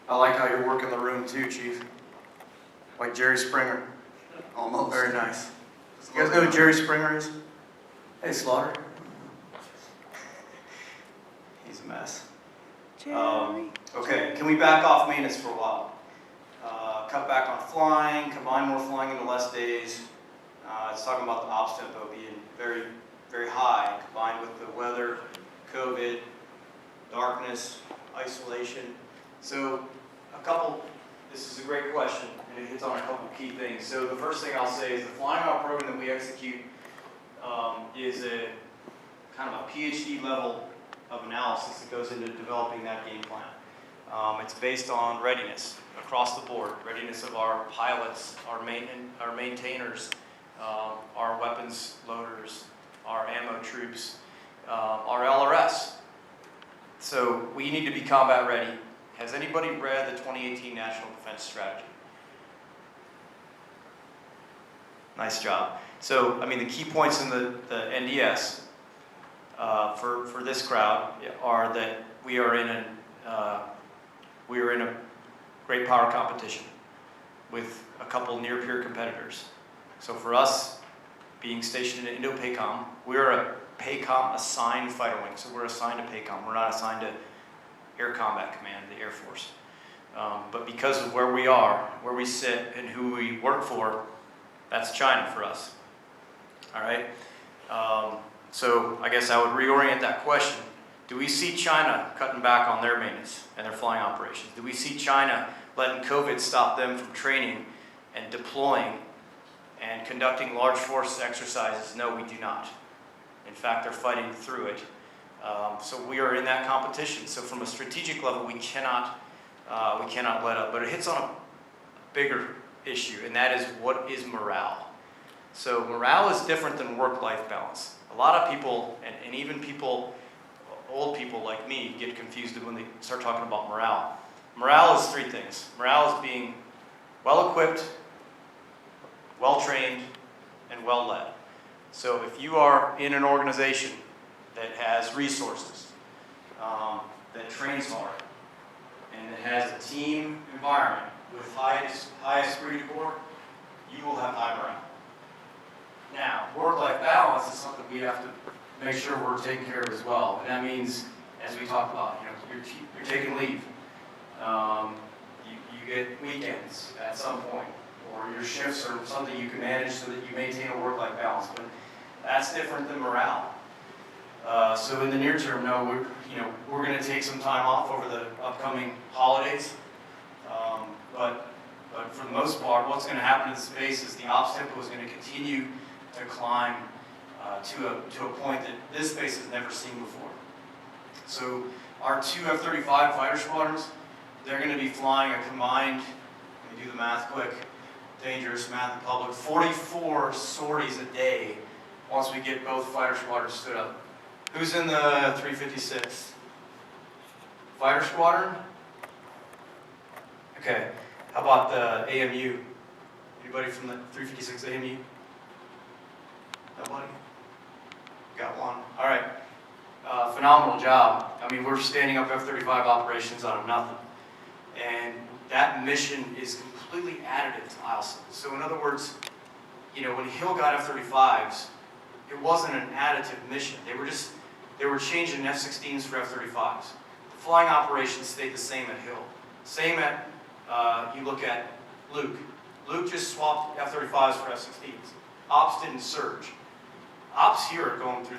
I like how you're working the room too, Chief. Like Jerry Springer. Almost. Very nice. You guys know who Jerry Springer is? Hey, Slaughter. He's a mess. Okay, can we back off maintenance for a while? Cut back on flying, combine more flying into less days. It's talking about the ops tempo being very, very high, combined with the weather, COVID, darkness, isolation. So this is a great question, and it hits on a couple key things. So the first thing I'll say is the flying out program that we execute is a kind of a PhD level of analysis that goes into developing that game plan. It's based on readiness across the board, readiness of our pilots, our maintainers, our weapons loaders, our ammo troops, our LRS. So we need to be combat ready. Has anybody read the 2018 National Defense Strategy? Nice job. So, I mean, the key points in the NDS for this crowd are that we are in a great power competition with a couple near-peer competitors. So for us, being stationed in Indo-PACOM, we're a PACOM assigned fighter wing, so we're assigned to PACOM. We're not assigned to Air Combat Command, the Air Force. But because of where we are, where we sit, and who we work for, that's China for us. All right? So I guess I would reorient that question. Do we see China cutting back on their maintenance and their flying operations? Do we see China letting COVID stop them from training and deploying and conducting large force exercises? No, we do not. In fact, they're fighting through it. So we are in that competition. So from a strategic level, we cannot let up. But it hits on a bigger issue, and that is, what is morale? So morale is different than work-life balance. A lot of people, and even people old people like me get confused when they start talking about morale. Morale is 3 things. Morale is being well-equipped, well-trained, and well-led. So if you are in an organization that has resources, that trains hard, and that has a team environment with high esprit de corps, you will have high morale. Now, work-life balance is something we have to make sure we're taking care of as well. And that means, as we talked about, you're taking leave. You get weekends at some point, or your shifts are something you can manage so that you maintain a work-life balance. But that's different than morale. So in the near term, no, we're going to take some time off over the upcoming holidays. But for the most part, what's going to happen in the space is the ops tempo is going to continue to climb to a point that this space has never seen before. So our 2 F-35 fighter squadrons, they're going to be flying a combined, let me do the math quick, dangerous math in public, 44 sorties a day once we get both fighter squadrons stood up. Who's in the 356? Fighter squadron? Okay. How about the AMU? Anybody from the 356 AMU? Nobody? Got one. All right. Phenomenal job. I mean, we're standing up F-35 operations out of nothing. And that mission is completely additive to Eielson. So in other words, when Hill got F-35s, it wasn't an additive mission. They were changing F-16s for F-35s. The flying operations stayed the same at Hill. Same at, you look at Luke. Luke just swapped F-35s for F-16s. Ops didn't surge. Ops here are going through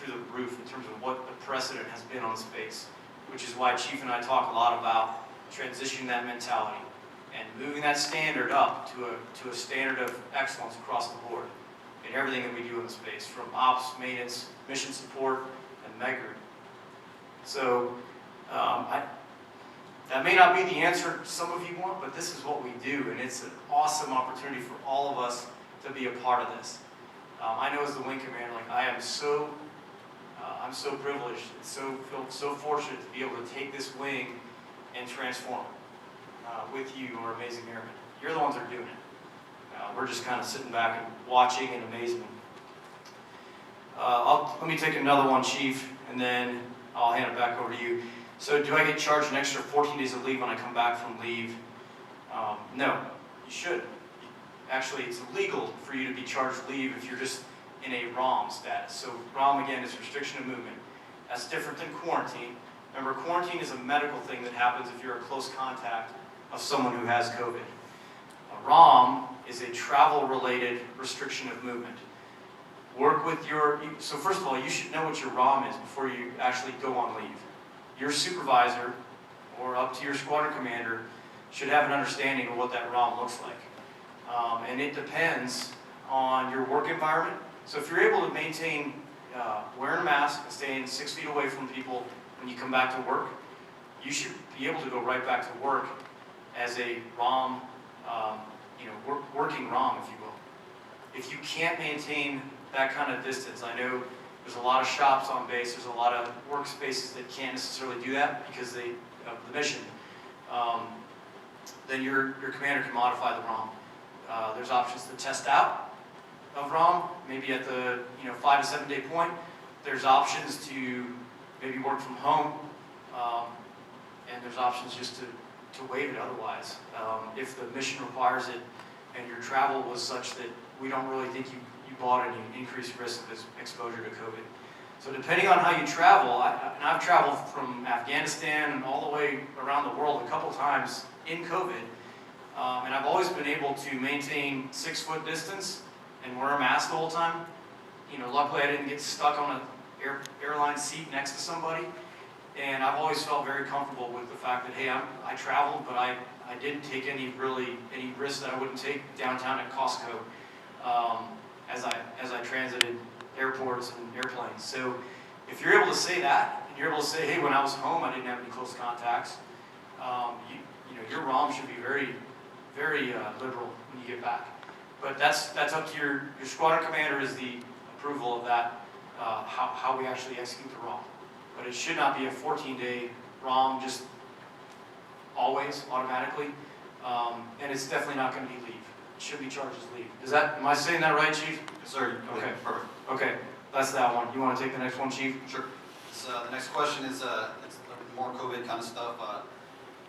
the roof in terms of what the precedent has been on space, which is why Chief and I talk a lot about transitioning that mentality and moving that standard up to a standard of excellence across the board in everything that we do in the space, from ops, maintenance, mission support, and MEGRID. So that may not be the answer some of you want, but this is what we do, and it's an awesome opportunity for all of us to be a part of this. I know as the wing commander, I'm so privileged and feel so fortunate to be able to take this wing and transform it with you, our amazing airmen. You're the ones that are doing it. We're just kind of sitting back and watching and amazing. Let me take another one, Chief, and then I'll hand it back over to you. So do I get charged an extra 14 days of leave when I come back from leave? No, you should. Actually, it's illegal for you to be charged leave if you're just in a ROM status. So ROM, again, is restriction of movement. That's different than quarantine. Remember, quarantine is a medical thing that happens if you're a close contact of someone who has COVID. A ROM is a travel-related restriction of movement. Work with so first of all, you should know what your ROM is before you actually go on leave. Your supervisor, or up to your squadron commander, should have an understanding of what that ROM looks like. And it depends on your work environment. So if you're able to maintain wearing a mask and staying 6 feet away from people when you come back to work, you should be able to go right back to work as a ROM, working ROM, if you will. If you can't maintain that kind of distance, I know there's a lot of shops on base, there's a lot of workspaces that can't necessarily do that because of the mission. Then your commander can modify the ROM. There's options to test out of ROM, maybe at the 5 to 7 day point. There's options to maybe work from home, and there's options just to waive it otherwise. If the mission requires it and your travel was such that we don't really think you bought any increased risk of exposure to COVID. So depending on how you travel, and I've traveled from Afghanistan and all the way around the world a couple times in COVID, and I've always been able to maintain 6 foot distance and wear a mask the whole time. Luckily I didn't get stuck on an airline seat next to somebody, and I've always felt very comfortable with the fact that, hey, I traveled, but I didn't take any risks that I wouldn't take downtown at Costco as I transited airports and airplanes. So if you're able to say that, and you're able to say, hey, when I was home, I didn't have any close contacts, your ROM should be very, very liberal when you get back. But that's up to your squadron commander is the approval of that, how we actually execute the ROM. but it should not be a 14-day ROM just always, automatically. And it's definitely not going to be leave. It should be charged as leave. Am I saying that right, Chief? Yes, sir. Okay. Perfect. Okay, that's that one. You want to take the next one, Chief? Sure. So the next question is it's more COVID kind of stuff.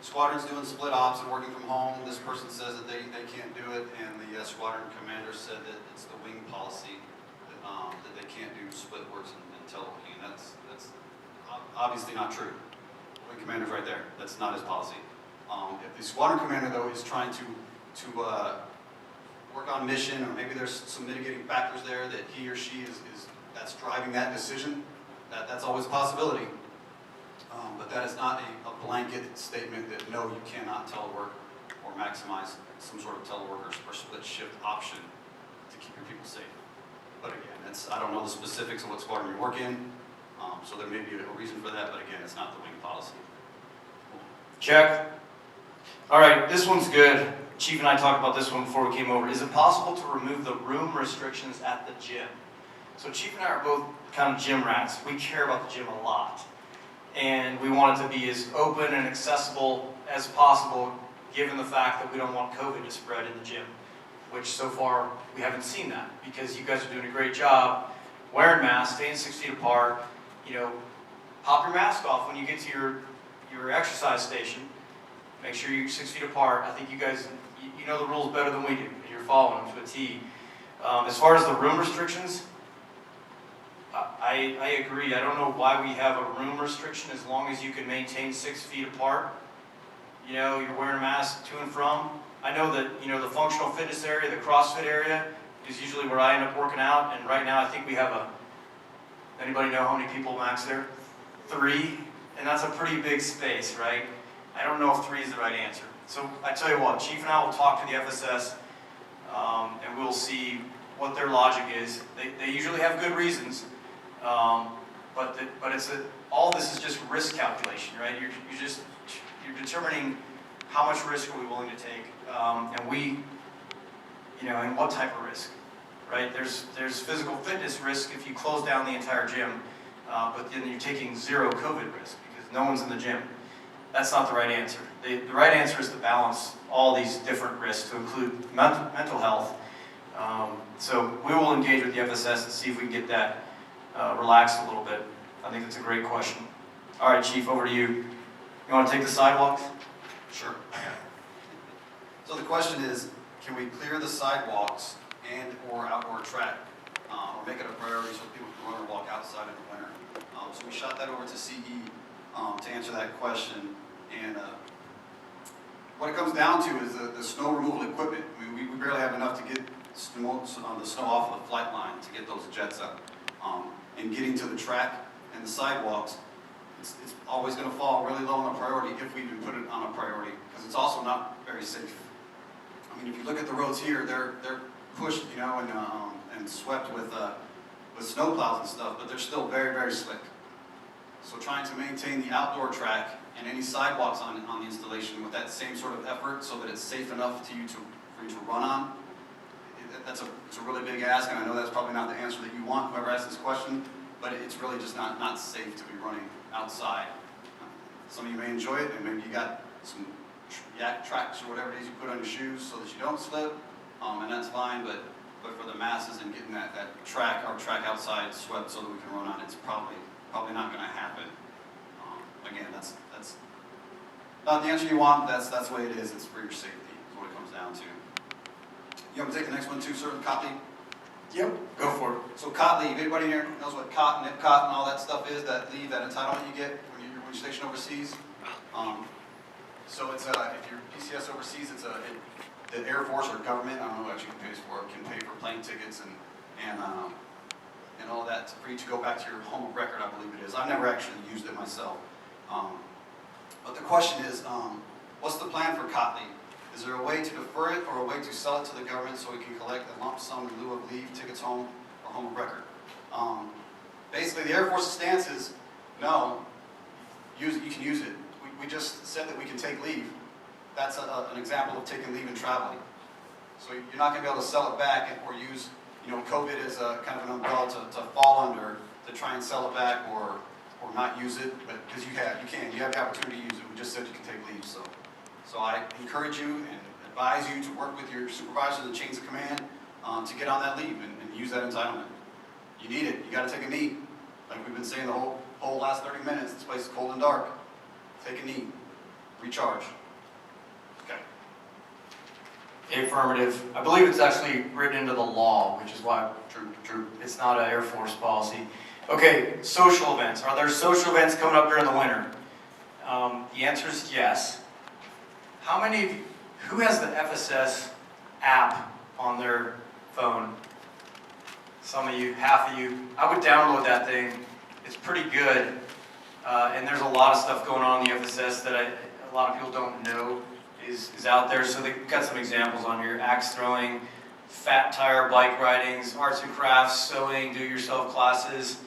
Squadron's doing split ops and working from home. This person says that they can't do it, and the squadron commander said that it's the wing policy that they can't do split works and teleworking. And that's obviously not true. Wing commander's right there. That's not his policy. If the squadron commander though is trying to work on mission, or maybe there's some mitigating factors there that he or she is that's driving that decision, that's always a possibility. But that is not a blanket statement that no, you cannot telework or maximize some sort of telework or split shift option to keep your people safe. But again, I don't know the specifics of what squadron you work in, so there may be a reason for that, but again, it's not the wing policy. Check. All right, this one's good. Chief and I talked about this one before we came over. Is it possible to remove the room restrictions at the gym? So Chief and I are both kind of gym rats. We care about the gym a lot. And we want it to be as open and accessible as possible, given the fact that we don't want COVID to spread in the gym, which so far we haven't seen that, because you guys are doing a great job wearing masks, staying 6 feet apart. You know, pop your mask off when you get to your exercise station. Make sure you're 6 feet apart. I think you guys, you know the rules better than we do, and you're following them to a T. As far as the room restrictions, I agree. I don't know why we have a room restriction as long as you can maintain 6 feet apart. You know, you're wearing a mask to and from. I know that, you know, the functional fitness area, the CrossFit area, is usually where I end up working out. And right now I think we have anybody know how many people max there? 3. And that's a pretty big space, right? I don't know if 3 is the right answer. So I tell you what, Chief and I will talk to the FSS and we'll see what their logic is. They usually have good reasons. But all this is just risk calculation, right? You're determining how much risk are we willing to take, and what type of risk, right? There's physical fitness risk if you close down the entire gym, but then you're taking zero COVID risk because no one's in the gym. That's not the right answer. The right answer is to balance all these different risks to include mental health. So we will engage with the FSS and see if we can get that relaxed a little bit. I think that's a great question. All right, Chief, over to you. You want to take the sidewalks? Sure. So the question is, can we clear the sidewalks and or outdoor track, or make it a priority so people can run or walk outside in the winter? So we shot that over to CE to answer that question. And what it comes down to is the snow removal equipment. I mean, we barely have enough to get the snow off of the flight line to get those jets up. And getting to the track and the sidewalks, it's always going to fall really low on the priority if we even put it on a priority, because it's also not very safe. I mean, if you look at the roads here, they're pushed, you know, and swept with snow plows and stuff, but they're still very, very slick. So trying to maintain the outdoor track and any sidewalks on the installation with that same sort of effort so that it's safe enough for you to run on, it's a really big ask, and I know that's probably not the answer that you want, whoever asked this question, but it's really just not safe to be running outside. Some of you may enjoy it, and maybe you got some yak tracks or whatever it is you put on your shoes so that you don't slip, and that's fine, but for the masses and getting that track outside swept so that we can run on, it's probably not going to happen. Again, that's not the answer you want. That's the way it is. It's for your safety. Is what it comes down to. You want me to take the next one too, sir? Cotley? Yep. Go for it. So Cotley, anybody here knows what cotton, nip cotton, all that stuff is? That leave, that entitlement you get when you're stationed overseas. So it's if you're PCS overseas, it's the Air Force or government. I don't know what you can pay for. Can pay for plane tickets and all that for you to go back to your home of record, I believe it is. I've never actually used it myself. But the question is, what's the plan for Cotley? Is there a way to defer it or a way to sell it to the government so we can collect a lump sum in lieu of leave, tickets home, or home of record? Basically, the Air Force's stance is, no, you can use it. We just said that we can take leave. That's an example of taking leave and traveling. So you're not going to be able to sell it back or use, you know, COVID as a kind of an umbrella to fall under to try and sell it back or or not use it, but because you have the opportunity to use it. We just said you can take leave, so I encourage you and advise you to work with your supervisor, the chains of command, to get on that leave and use that entitlement. You need it. You got to take a knee, like we've been saying the whole last 30 minutes. This place is cold and dark. Take a knee, recharge. Okay. Affirmative. I believe it's actually written into the law, which is why True. it's not an Air Force policy. Okay, social events. Are there social events coming up during the winter? The answer is yes. How many of you, who has the FSS app on their phone? Some of you, half of you. I would download that thing. It's pretty good. And there's a lot of stuff going on in the FSS that a lot of people don't know is out there. So they've got some examples on here. Axe throwing, fat tire bike ridings, arts and crafts, sewing, do-it-yourself classes.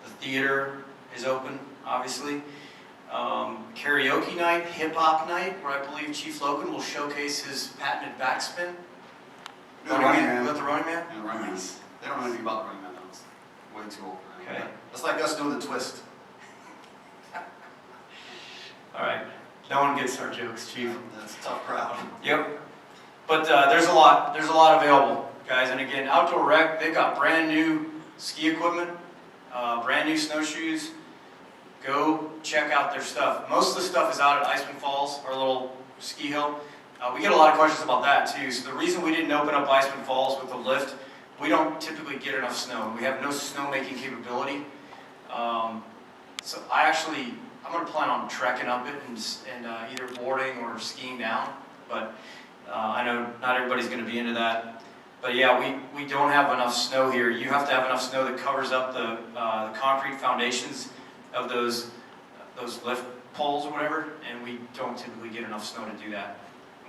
The theater is open, obviously. Karaoke night, hip-hop night, where I believe Chief Lokken will showcase his patented backspin. The Running Man. With the Running Man? Yeah, the Running Man. They don't know anything about the Running Man, though. It's way too old for Okay. that. That's like us doing the twist. All right. No one gets our jokes, Chief. That's a tough crowd. Yep. But there's a lot available, guys. And again, Outdoor Rec, they've got brand new ski equipment, brand new snowshoes. Go check out their stuff. Most of the stuff is out at Eielson Falls, our little ski hill. We get a lot of questions about that too. So the reason we didn't open up Eielson Falls with the lift, we don't typically get enough snow. We have no snowmaking capability. So I'm going to plan on trekking up it and either boarding or skiing down. But I know not everybody's going to be into that. But yeah, we don't have enough snow here. You have to have enough snow that covers up the concrete foundations of those lift poles or whatever, and we don't typically get enough snow to do that.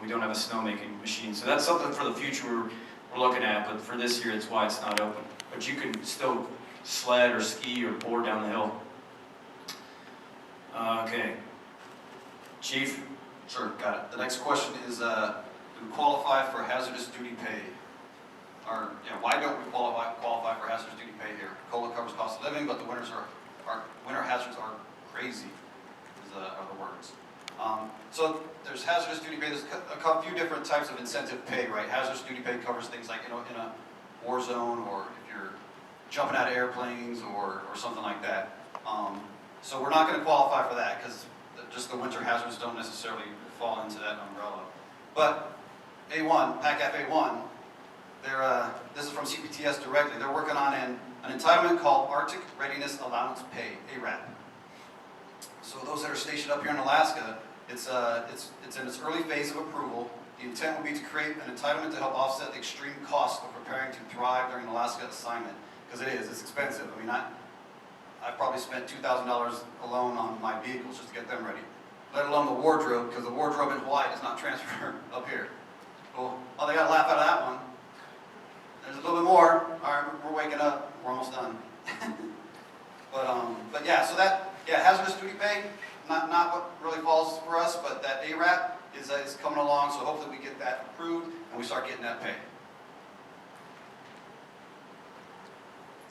We don't have a snowmaking machine. So that's something for the future we're looking at, but for this year, it's why it's not open. But you can still sled or ski or board down the hill. Okay. Chief? Sure, got it. The next question is, do we qualify for hazardous duty pay? Or, why don't we qualify for hazardous duty pay here? COLA covers cost of living, but the winter hazards are crazy, are the words. So there's hazardous duty pay. There's a few different types of incentive pay, right? Hazardous duty pay covers things like, in a war zone, or if you're jumping out of airplanes or something like that. So we're not going to qualify for that because just the winter hazards don't necessarily fall into that umbrella. But A1, PACAF A1, this is from CPTS directly. They're working on an entitlement called Arctic Readiness Allowance Pay, ARAP. So those that are stationed up here in Alaska, it's in its early phase of approval. The intent will be to create an entitlement to help offset the extreme cost of preparing to thrive during an Alaska assignment. Because it's expensive. I mean, I probably spent $2,000 alone on my vehicles just to get them ready. Let alone the wardrobe, because the wardrobe in Hawaii does not transfer up here. Well, they got to laugh out of that one. There's a little bit more. All right, we're waking up. We're almost done. But yeah, so hazardous duty pay, not what really falls for us, but that ARAP is coming along, so hopefully we get that approved and we start getting that pay.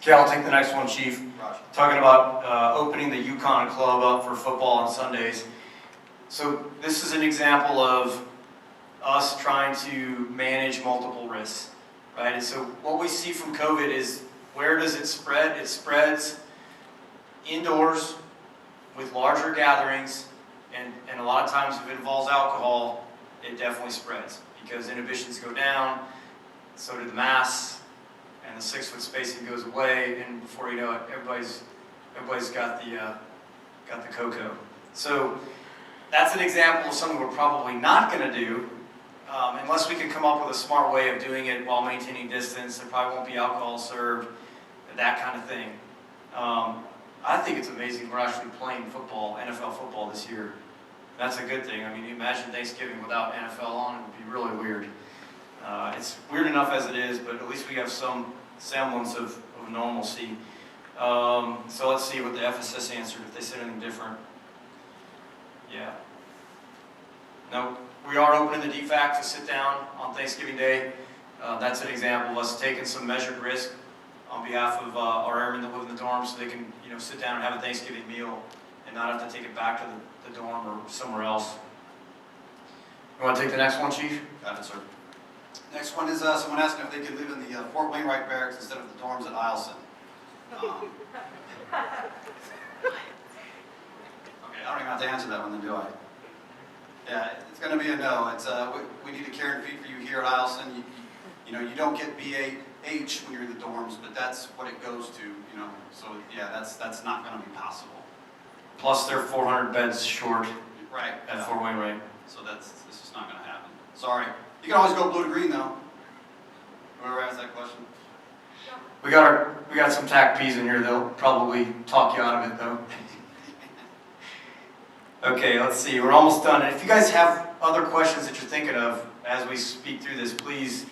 Okay, I'll take the next one, Chief. Roger. Talking about opening the Yukon Club up for football on Sundays. So this is an example of us trying to manage multiple risks, right? And so what we see from COVID is, where does it spread? It spreads indoors with larger gatherings, and a lot of times if it involves alcohol, it definitely spreads because inhibitions go down, so do the masks, and the 6-foot spacing goes away, and before you know it, everybody's got the cocoa. So that's an example of something we're probably not going to do unless we can come up with a smart way of doing it while maintaining distance. There probably won't be alcohol served, that kind of thing. I think it's amazing we're actually playing football, NFL football this year. That's a good thing. I mean, imagine Thanksgiving without NFL on, it would be really weird. It's weird enough as it is, but at least we have some semblance of normalcy. So let's see what the FSS answered, if they said anything different. Yeah. No, we are opening the DFAC to sit down on Thanksgiving Day. That's an example of us taking some measured risk on behalf of our airmen that live in the dorm, so they can, you know, sit down and have a Thanksgiving meal and not have to take it back to the dorm or somewhere else. You want to take the next one, Chief? Got it, sir. Next one is someone asking if they could live in the Fort Wainwright barracks instead of the dorms at Eielson. Okay, I don't even have to answer that one then, do I? Yeah, it's going to be a no. It's we need a care and feed for you here at Eielson. You know, you don't get BAH when you're in the dorms, but that's what it goes to, you know. So yeah, that's not going to be possible. Plus, they're 400 beds short Right. at Fort Wainwright. So this is not going to happen. Sorry. You can always go blue to green though. Whoever asked that question. We got some TAC Ps in here. They'll probably talk you out of it though. Okay, let's see. We're almost done. And if you guys have other questions that you're thinking of as we speak through this, please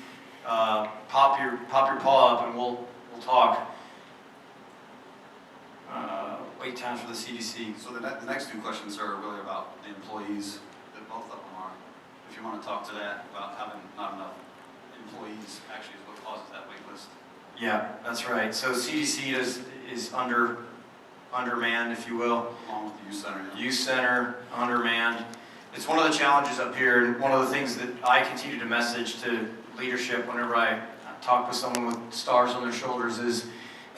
pop your paw up and we'll talk. Wait times for the CDC. So the next two questions are really about the employees, that both of them are. If you want to talk to that, about having not enough employees actually is what causes that wait list. Yeah, that's right. So CDC is undermanned, if you will. Along with the youth center. Yeah. Youth center, undermanned. It's one of the challenges up here, and one of the things that I continue to message to leadership whenever I talk with someone with stars on their shoulders is,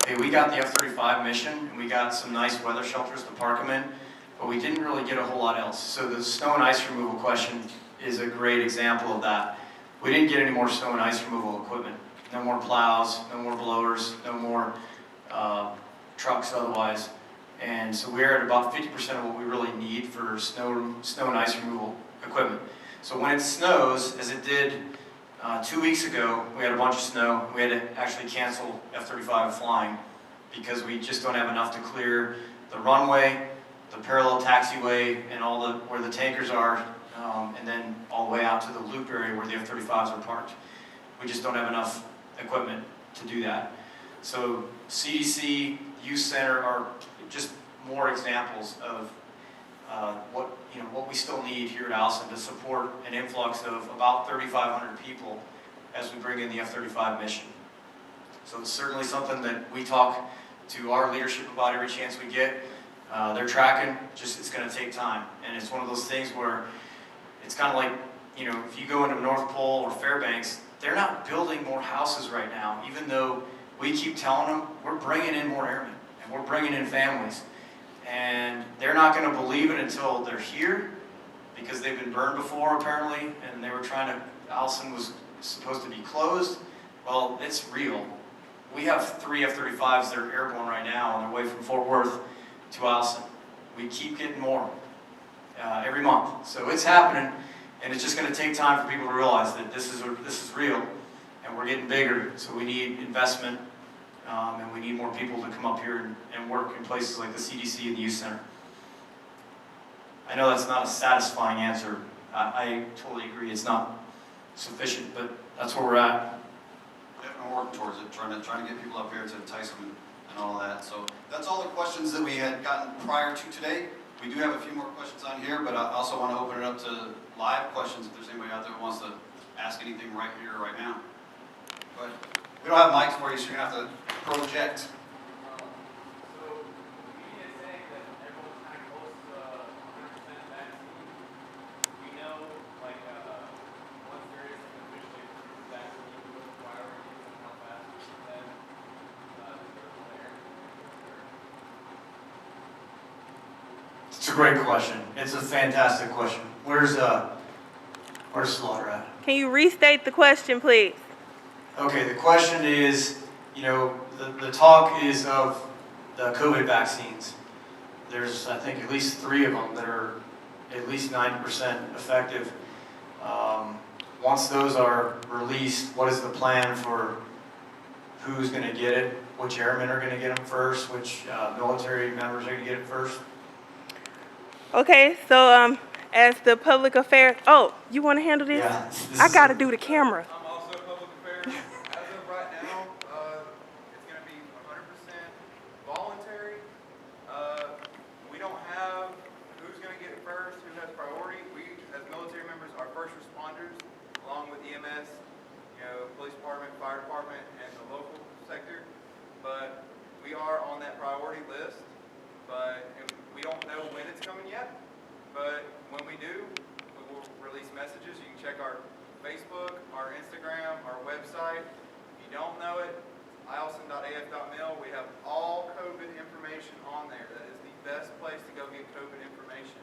hey, we got the F-35 mission, and we got some nice weather shelters to park them in, but we didn't really get a whole lot else. So the snow and ice removal question is a great example of that. We didn't get any more snow and ice removal equipment. No more plows, no more blowers, no more trucks otherwise. And so we're at about 50% of what we really need for snow and ice removal equipment. So when it snows, as it did 2 weeks ago, we had a bunch of snow. We had to actually cancel F-35 flying because we just don't have enough to clear the runway, the parallel taxiway, and where the tankers are, and then all the way out to the loop area where the F-35s are parked. We just don't have enough equipment to do that. So CDC, Youth Center are just more examples of what we still need here at Eielson to support an influx of about 3,500 people as we bring in the F-35 mission. So it's certainly something that we talk to our leadership about every chance we get. They're tracking, just it's going to take time. And it's one of those things where it's kind of like, if you go into North Pole or Fairbanks, they're not building more houses right now, even though we keep telling them we're bringing in more airmen and we're bringing in families. And they're not going to believe it until they're here because they've been burned before apparently, and they were Eielson was supposed to be closed. Well, it's real. We have 3 F-35s that are airborne right now on their way from Fort Worth to Eielson. We keep getting more every month. So it's happening, and it's just going to take time for people to realize that this is real, and we're getting bigger. So we need investment, and we need more people to come up here and work in places like the CDC and the Youth Center. I know that's not a satisfying answer. I totally agree. It's not sufficient, but that's where we're at. Yeah, we're working towards it, trying to get people up here to entice them and all that. So that's all the questions that we had gotten prior to today. We do have a few more questions on here, but I also want to open it up to live questions if there's anybody out there who wants to ask anything right here, right now. Go ahead. We don't have mics for you, so you're going to have to project. So, the media is saying that everyone's kind of close to 100% vaccine. We know, once there is an officially approved vaccine, what the priority is and how fast we can then the there. It's a great question. It's a fantastic question. Where's Slaughter at? Can you restate the question, please? Okay, the question is, the talk is of the COVID vaccines. There's, I think, at least 3 of them that are at least 90% effective. Once those are released, what is the plan for who's going to get it? Which airmen are going to get them first? Which military members are going to get it first? Okay, so as the public affairs, you want to handle this? Yeah, I got to do the camera. I'm also public affairs. As of right now, it's going to be 100% voluntary. We don't have who's going to get it first, who has priority. We, as military members, are first responders, along with EMS, police department, fire department, and the local sector. but we are on that priority list. And we don't know when it's coming yet, but when we do, we will release messages. You can check our Facebook, our Instagram, our website. If you don't know it, Eielson.af.mil. We have all COVID information on there. That is the best place to go get COVID information.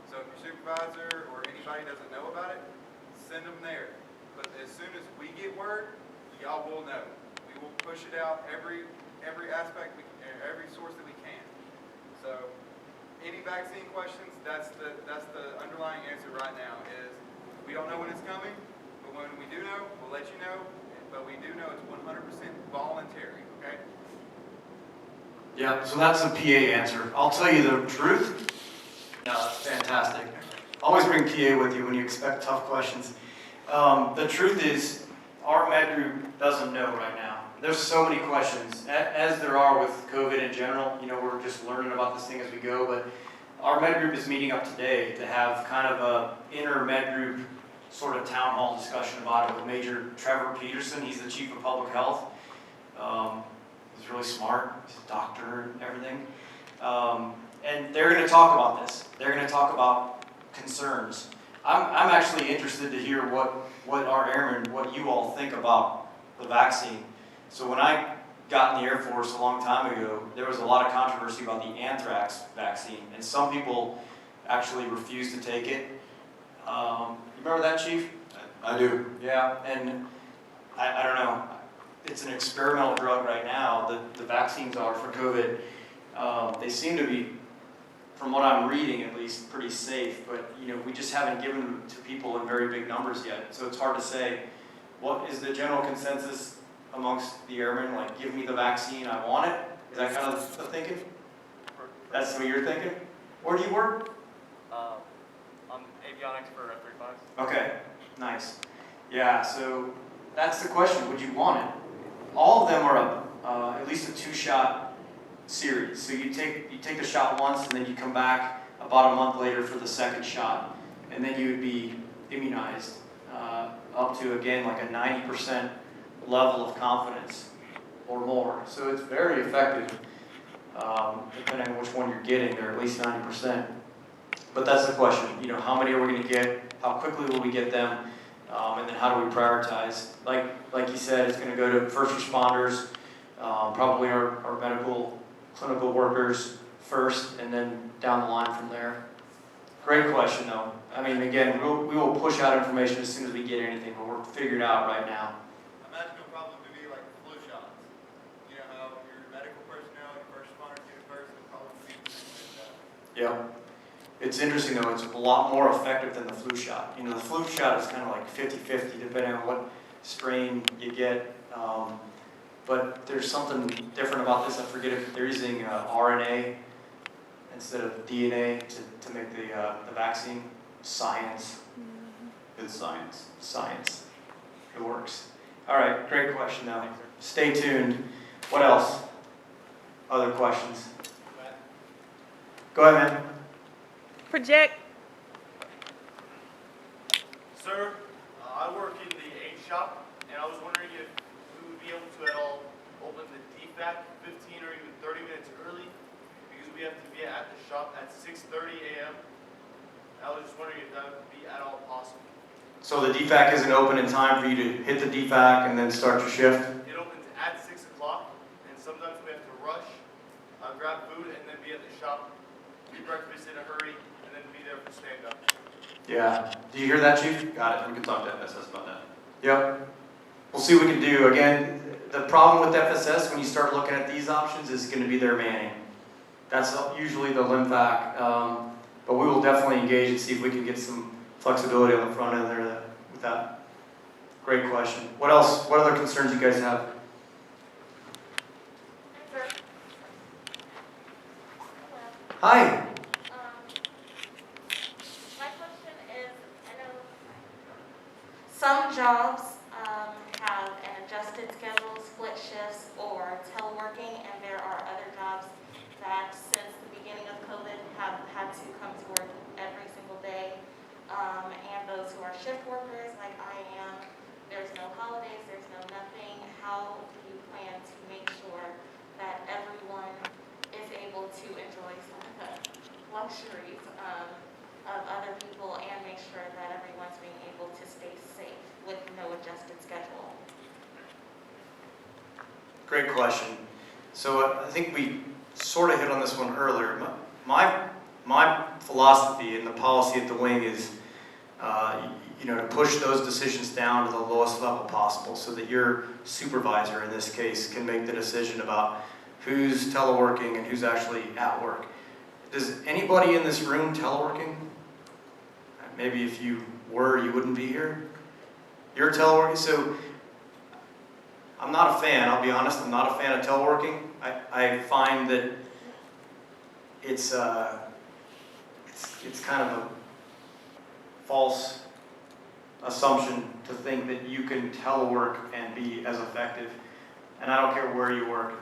So if your supervisor or anybody doesn't know about it, send them there. But as soon as we get word, y'all will know. We will push it out every aspect, every source that we can. So any vaccine questions, that's the underlying answer right now is we don't know when it's coming, but when we do know, we'll let you know. But we do know it's 100% voluntary, okay? Yeah, so that's the PA answer. I'll tell you the truth. No, that's fantastic. Always bring PA with you when you expect tough questions. The truth is, our med group doesn't know right now. There's so many questions, as there are with COVID in general. You know, we're just learning about this thing as we go, but our med group is meeting up today to have kind of a inner med group sort of town hall discussion about it with Major Trevor Peterson. He's the chief of public health. He's really smart. He's a doctor and everything. And they're going to talk about this. They're going to talk about concerns. I'm actually interested to hear what our airmen, what you all think about the vaccine. So when I got in the Air Force a long time ago, there was a lot of controversy about the anthrax vaccine, and some people actually refused to take it. You remember that, Chief? I do. Yeah, and I don't know. It's an experimental drug right now. The vaccines are for COVID. They seem to be, from what I'm reading at least, pretty safe, but you know, we just haven't given them to people in very big numbers yet. So it's hard to say what is the general consensus amongst the airmen, like give me the vaccine, I want it. Is that kind of the thinking? That's what you're thinking? Where do you work? I'm avionics for F-35s. Okay, nice. Yeah, so that's the question, would you want it? All of them are at least a 2-shot series. So you take the shot once and then you come back about a month later for the second shot. And then you would be immunized up to, again, like a 90% level of confidence or more. So it's very effective, depending on which one you're getting. They're at least 90%. But that's the question, you know, how many are we going to get? How quickly will we get them? And then how do we prioritize? Like you said, it's going to go to first responders, probably our medical, clinical workers first, and then down the line from there. Great question, though. I mean, again, we will push out information as soon as we get anything, but we're figuring it out right now. I imagine it'll probably be like flu shots. You know how your medical personnel, your first responders get it first, it'll probably be like that. Yeah. It's interesting, though. It's a lot more effective than the flu shot. You know, the flu shot is kind of like 50-50, depending on what strain you get. But there's something different about this. I forget if they're using RNA instead of DNA to make the vaccine. Science. Good science. Science. It works. All right, great question, though. Stay tuned. What else? Other questions? Go ahead, man. Project. Sir, I work in the aid shop, and I was wondering if we would be able to at all open the DFAC 15 or even 30 minutes early, because we have to be at the shop at 6:30 a.m. I was just wondering if that would be at all possible. So the DFAC isn't open in time for you to hit the DFAC and then start your shift? It opens at 6 o'clock, and sometimes we have to rush, grab food, and then be at the shop, eat breakfast in a hurry, and then be there for stand-up. Yeah. Did you hear that, Chief? Got it. We can talk to FSS about that. Yep. We'll see what we can do. Again, the problem with FSS when you start looking at these options is going to be their manning. That's usually the LIMFAC. But we will definitely engage and see if we can get some flexibility on the front end there with that. Great question. What else? What other concerns you guys have? Hi. My question is, I know some jobs have an adjusted schedule, split shifts, or teleworking, and there are other jobs that since the beginning of COVID have had to come to work every single day. And those who are shift workers, like I am, there's no holidays, there's no nothing. How do you plan to make sure Great question. So I think we sort of hit on this one earlier. My philosophy and the policy at the wing is, to push those decisions down to the lowest level possible so that your supervisor, in this case, can make the decision about who's teleworking and who's actually at work. Does anybody in this room teleworking? Maybe if you were, you wouldn't be here. You're teleworking, so I'm not a fan, I'll be honest, I'm not a fan of teleworking. I find that it's kind of a false assumption to think that you can telework and be as effective. And I don't care where you work.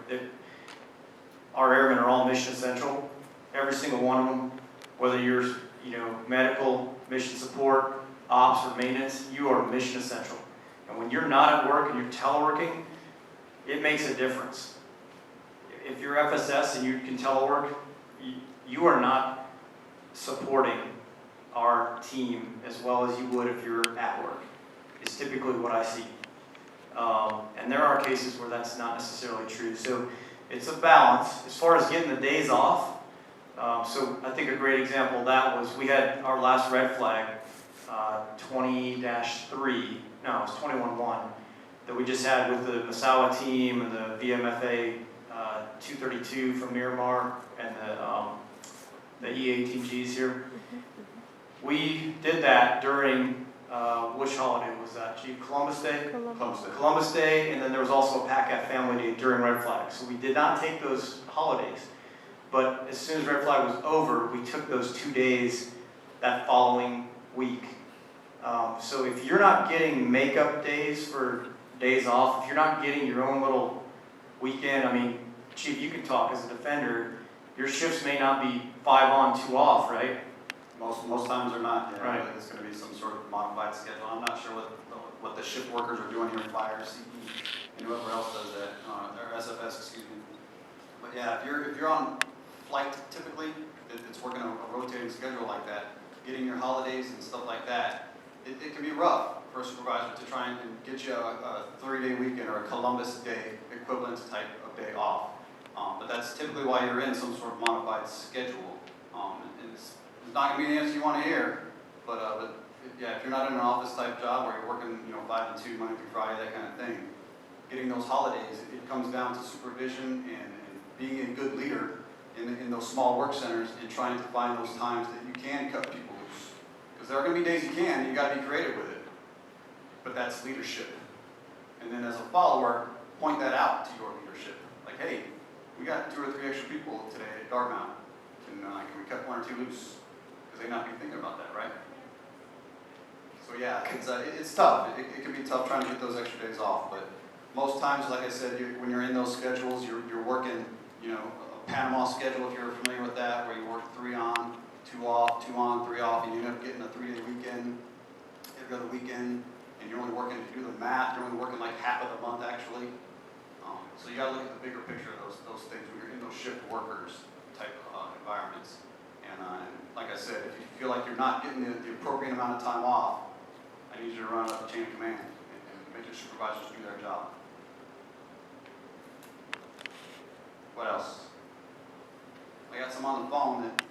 Our airmen are all mission essential, every single one of them. Whether you're, medical, mission support, ops, or maintenance, you are mission essential. And when you're not at work and you're teleworking, it makes a difference. If you're FSS and you can telework, you are not supporting our team as well as you would if you're at work, is typically what I see. And there are cases where that's not necessarily true. So it's a balance. As far as getting the days off, so I think a great example of that was we had our last red flag, 20-3, no, it was 21-1, that we just had with the Masawa team and the VMFA 232 from Miramar and the E18Gs here. We did that during, which holiday was that, Chief? Columbus Day? Columbus Day, and then there was also a PACAF Family Day during Red Flag. So we did not take those holidays. But as soon as Red Flag was over, we took those 2 days that following week. So if you're not getting makeup days for days off, if you're not getting your own little weekend, I mean, Chief, you can talk as a defender, your shifts may not be 5 on, 2 off, right? Most times they're not. Yeah, right. It's going to be some sort of modified schedule. I'm not sure what the shift workers are doing here, fire, CE, and whoever else does that, or SFS, excuse me. But yeah, if you're on flight, typically, it's working a rotating schedule like that. Getting your holidays and stuff like that, it can be rough for a supervisor to try and get you a 3-day weekend or a Columbus Day equivalent type of day off. But that's typically why you're in some sort of modified schedule. And it's not going to be the answer you want to hear, but yeah, if you're not in an office type job where you're working, 5 to 2, Monday through Friday, that kind of thing, getting those holidays, it comes down to supervision and being a good leader in those small work centers and trying to find those times that you can cut people loose. Because there are going to be days you can, and you got to be creative with it. But that's leadership. And then as a follower, point that out to your leadership. Like, hey, we got 2 or 3 extra people today at Dartmouth. Can we cut 1 or 2 loose? Because they not be thinking about that, right? So yeah, it's tough. It can be tough trying to get those extra days off. But most times, like I said, when you're in those schedules, you're working, a Panama schedule, if you're familiar with that, where you work 3 on, 2 off, 2 on, 3 off, and you end up getting a 3-day weekend every other weekend, and you're only working, if you do the math, you're only working like half of the month actually. So you got to look at the bigger picture of those things when you're in those shift workers type environments. And like I said, if you feel like you're not getting the appropriate amount of time off, I need you to run up the chain of command and make your supervisors do their job. What else? I got some on the phone that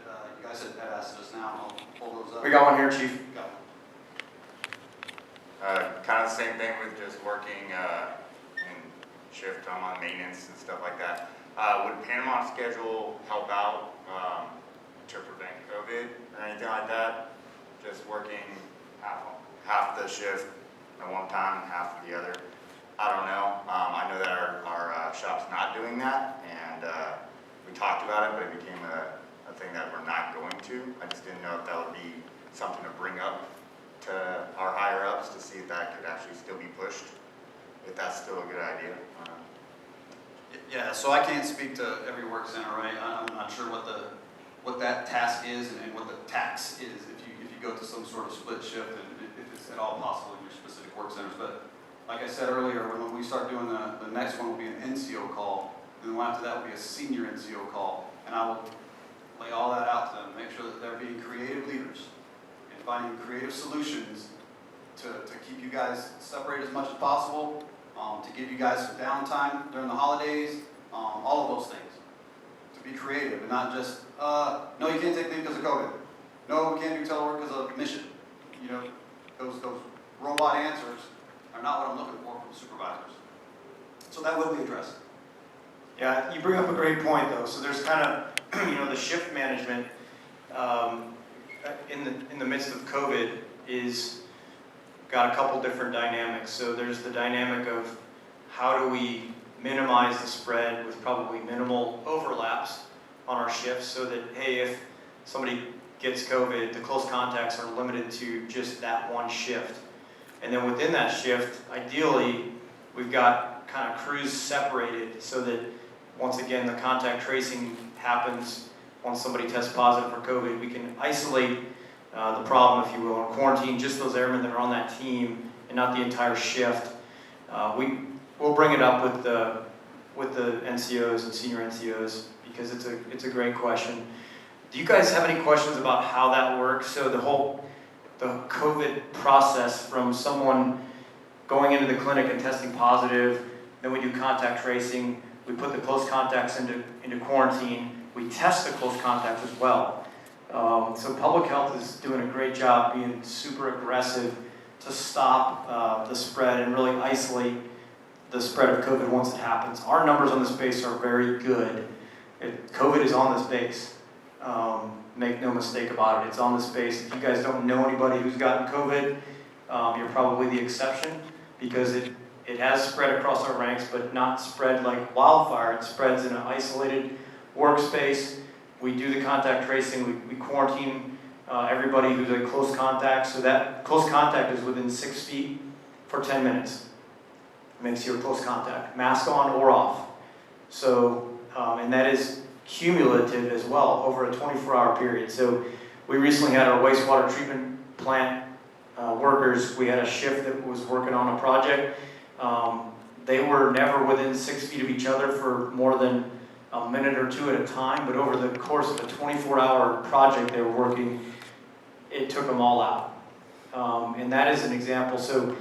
you guys had asked us now. I'll pull those up. We got one here, Chief. Got one. Kind of the same thing with just working in shift. I'm on maintenance and stuff like that. Would Panama schedule help out to prevent COVID or anything like that? Just working half the shift at one time, half the other. I don't know. I know that our shop's not doing that, and we talked about it, but it became a thing that we're not going to. I just didn't know if that would be something to bring up to our higher ups to see if that could actually still be pushed, if that's still a good idea. Yeah, so I can't speak to every work center, right? I'm not sure what that task is and what the tax is if you go to some sort of split shift and if it's at all possible in your specific work centers. But like I said earlier, when we start doing the next one will be an NCO call, and the one after that will be a senior NCO call, and I will lay all that out to them, make sure that they're being creative leaders and finding creative solutions to keep you guys separated as much as possible, to give you guys some downtime during the holidays, all of those things. To be creative and not just, no, you can't take leave because of COVID. No, we can't do telework because of mission. You know, those robot answers are not what I'm looking for from supervisors. So that will be addressed. Yeah, you bring up a great point though. So there's kind of, you know, the shift management in the midst of COVID is got a couple different dynamics. So there's the dynamic of how do we minimize the spread with probably minimal overlaps on our shifts so that, hey, if somebody gets COVID, the close contacts are limited to just that one shift. And then within that shift, ideally, we've got kind of crews separated so that once again, the contact tracing happens once somebody tests positive for COVID. We can isolate the problem, if you will, and quarantine just those airmen that are on that team and not the entire shift. We'll bring it up with the NCOs and senior NCOs because it's a great question. Do you guys have any questions about how that works? So the COVID process from someone going into the clinic and testing positive, then we do contact tracing, we put the close contacts into quarantine, we test the close contacts as well. So public health is doing a great job being super aggressive to stop the spread and really isolate the spread of COVID once it happens. Our numbers on this base are very good. COVID is on this base. Make no mistake about it, it's on this base. If you guys don't know anybody who's gotten COVID, you're probably the exception because it has spread across our ranks, but not spread like wildfire. It spreads in an isolated workspace. We do the contact tracing, we quarantine everybody who's a close contact, so that close contact is within 6 feet for 10 minutes. It makes you a close contact, mask on or off. So, and that is cumulative as well over a 24-hour period. So we recently had our wastewater treatment plant workers, we had a shift that was working on a project. They were never within 6 feet of each other for more than a minute or two at a time, but over the course of a 24-hour project they were working, it took them all out. And that is an example. So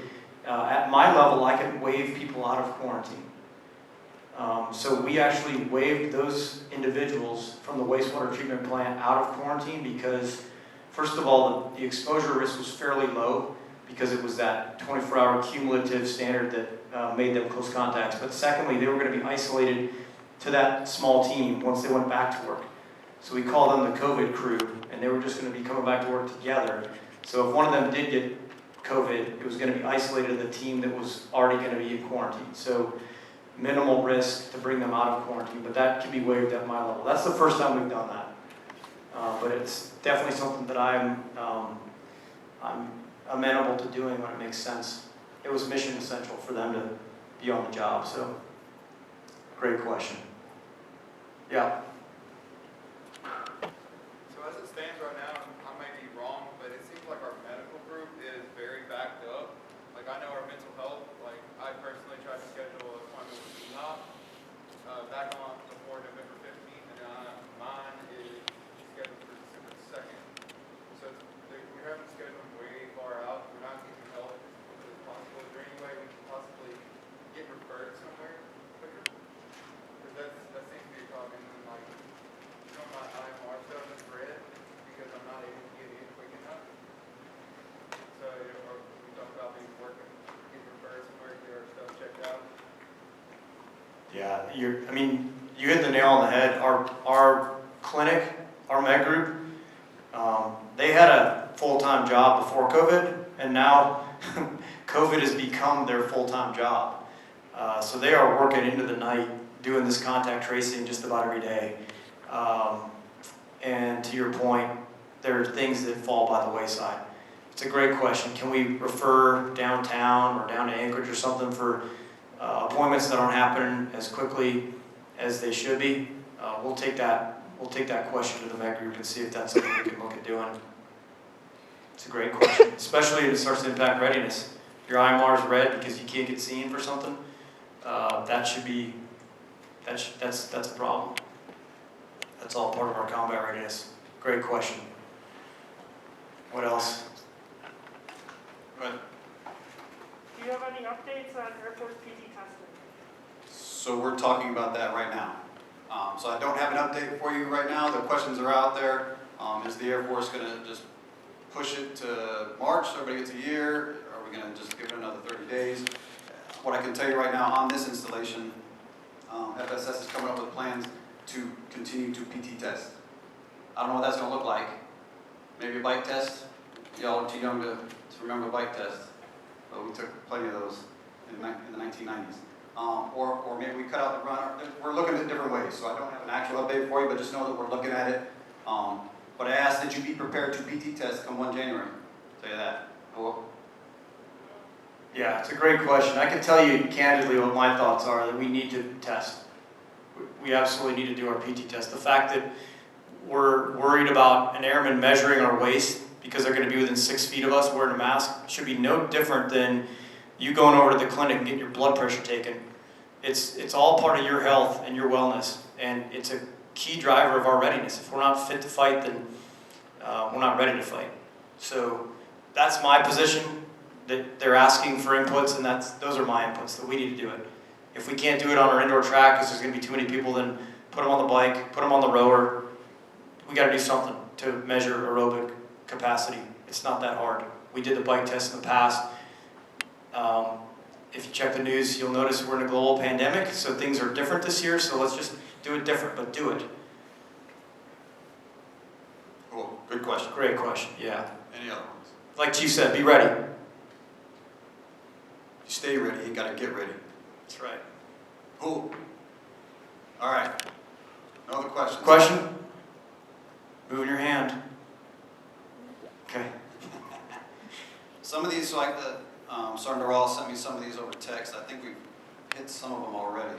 at my level, I can waive people out of quarantine. So we actually waived those individuals from the wastewater treatment plant out of quarantine because, first of all, the exposure risk was fairly low because it was that 24-hour cumulative standard that made them close contacts. But secondly, they were going to be isolated to that small team once they went back to work. So we call them the COVID crew, and they were just going to be coming back to work together. So if one of them did get COVID, it was going to be isolated to the team that was already going to be in quarantine. So minimal risk to bring them out of quarantine, but that can be waived at my level. That's the first time we've done that. But it's definitely something that I'm amenable to doing when it makes sense. It was mission essential for them to be on the job, so great question. Yeah. So as it stands right now, I may be wrong, but it seems like our medical group is very backed up. Like I know our mental health, like I personally tried to schedule an appointment with ENOP back on before November 15th, and mine is scheduled for December 2nd. So we're having to schedule way far out. We're not getting help as quickly as possible. Is there any way we can possibly get referred somewhere quicker? Because that seems to be a problem. And like, some of my IMR stuff is red because I'm not able to get in quick enough. So we talk about being working, getting referred somewhere, get our stuff checked out. Yeah, you hit the nail on the head. Our clinic, our med group, they had a full-time job before COVID, and now COVID has become their full-time job. So they are working into the night, doing this contact tracing just about every day. And to your point, there are things that fall by the wayside. It's a great question. Can we refer downtown or down to Anchorage or something for appointments that aren't happening as quickly as they should be? We'll take that question to the med group and see if that's something we can look at doing. It's a great question, especially if it starts to impact readiness. Your IMR is red because you can't get seen for something. That's a problem. That's all part of our combat readiness. Great question. What else? Go ahead. Do you have any updates on Air Force PD testing? So we're talking about that right now. So I don't have an update for you right now. The questions are out there. Is the Air Force going to just push it to March so everybody gets a year? Are we going to just give it another 30 days? What I can tell you right now on this installation, FSS is coming up with plans to continue to PT test. I don't know what that's going to look like. Maybe a bike test. Y'all are too young to remember a bike test, but we took plenty of those in the 1990s. Or maybe we cut out the runner. We're looking at different ways, so I don't have an actual update for you, but just know that we're looking at it. But I ask that you be prepared to PT test come 1 January. I'll tell you that. Cool. Yeah, it's a great question. I can tell you candidly what my thoughts are, that we need to test. We absolutely need to do our PT test. The fact that we're worried about an airman measuring our waist because they're going to be within 6 feet of us wearing a mask should be no different than you going over to the clinic and getting your blood pressure taken. It's all part of your health and your wellness, and it's a key driver of our readiness. If we're not fit to fight, then we're not ready to fight. So that's my position, that they're asking for inputs, and those are my inputs, that we need to do it. If we can't do it on our indoor track because there's going to be too many people, then put them on the bike, put them on the rower. We got to do something to measure aerobic capacity. It's not that hard. We did the bike test in the past. If you check the news, you'll notice we're in a global pandemic, so things are different this year, so let's just do it different, but do it. Cool. Good question. Great question, yeah. Any other ones? Like Chief said, be ready. You stay ready, you got to get ready. That's right. Cool. All right. No other questions? Question? Moving your hand. Okay. Some of these, like the Sergeant Doral sent me some of these over text. I think we've hit some of them already.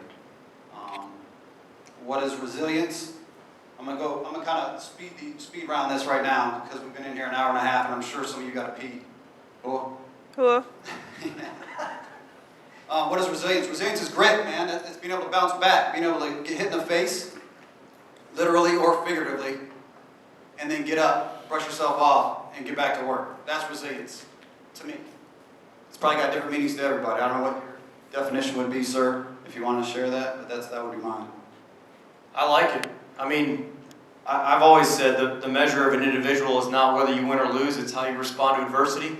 What is resilience? I'm gonna kind of speed round this right now because we've been in here an hour and a half, and I'm sure some of you got to pee. Cool. Cool. What is resilience? Resilience is grit, man. It's being able to bounce back, being able to get hit in the face, literally or figuratively, and then get up, brush yourself off, and get back to work. That's resilience to me. It's probably got different meanings to everybody. I don't know what your definition would be, sir, if you want to share that, but that would be mine. I like it. I mean, I've always said that the measure of an individual is not whether you win or lose, it's how you respond to adversity.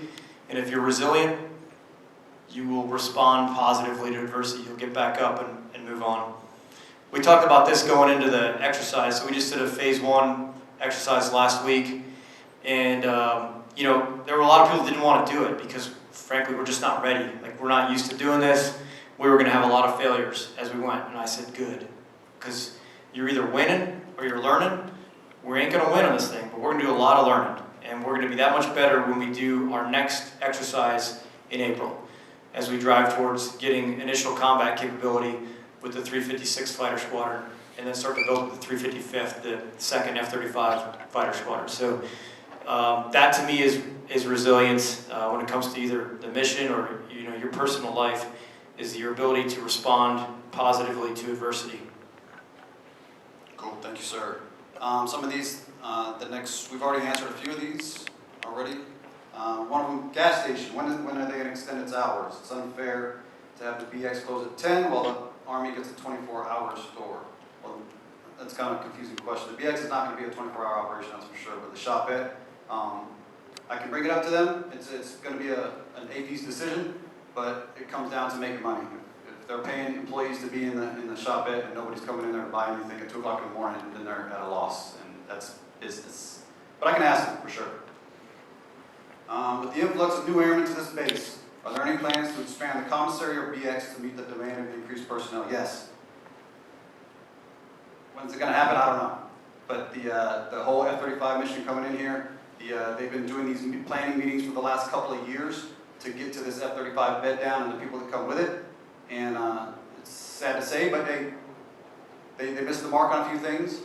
And if you're resilient, you will respond positively to adversity. You'll get back up and move on. We talked about this going into the exercise. So we just did a phase 1 exercise last week. And, you know, there were a lot of people that didn't want to do it because, frankly, we're just not ready. Like, we're not used to doing this. We were going to have a lot of failures as we went. And I said, good. Because you're either winning or you're learning. We ain't going to win on this thing, but we're going to do a lot of learning. And we're going to be that much better when we do our next exercise in April, as we drive towards getting initial combat capability with the 356th Fighter Squadron, and then start to build the 355th, the 2nd F-35 Fighter Squadron. So that to me is resilience when it comes to either the mission or your personal life, is your ability to respond positively to adversity. Cool, thank you, sir. Some of these, we've already answered a few of these already. One of them, gas station. When are they going to extend its hours? It's unfair to have the BX close at 10 while the Army gets a 24-hour store. Well, that's kind of a confusing question. The BX is not going to be a 24-hour operation, that's for sure. But the shop bed, I can bring it up to them. It's going to be an AP's decision, but it comes down to making money. If they're paying employees to be in the shop bed and nobody's coming in there to buy anything at 2 o'clock in the morning, then they're at a loss, and that's business. But I can ask them for sure. With the influx of new airmen to this base, are there any plans to expand the commissary or BX to meet the demand of increased personnel? Yes. When's it going to happen? I don't know. But the whole F-35 mission coming in here, they've been doing these planning meetings for the last couple of years to get to this F-35 bed down and the people that come with it. And it's sad to say, but they missed the mark on a few things.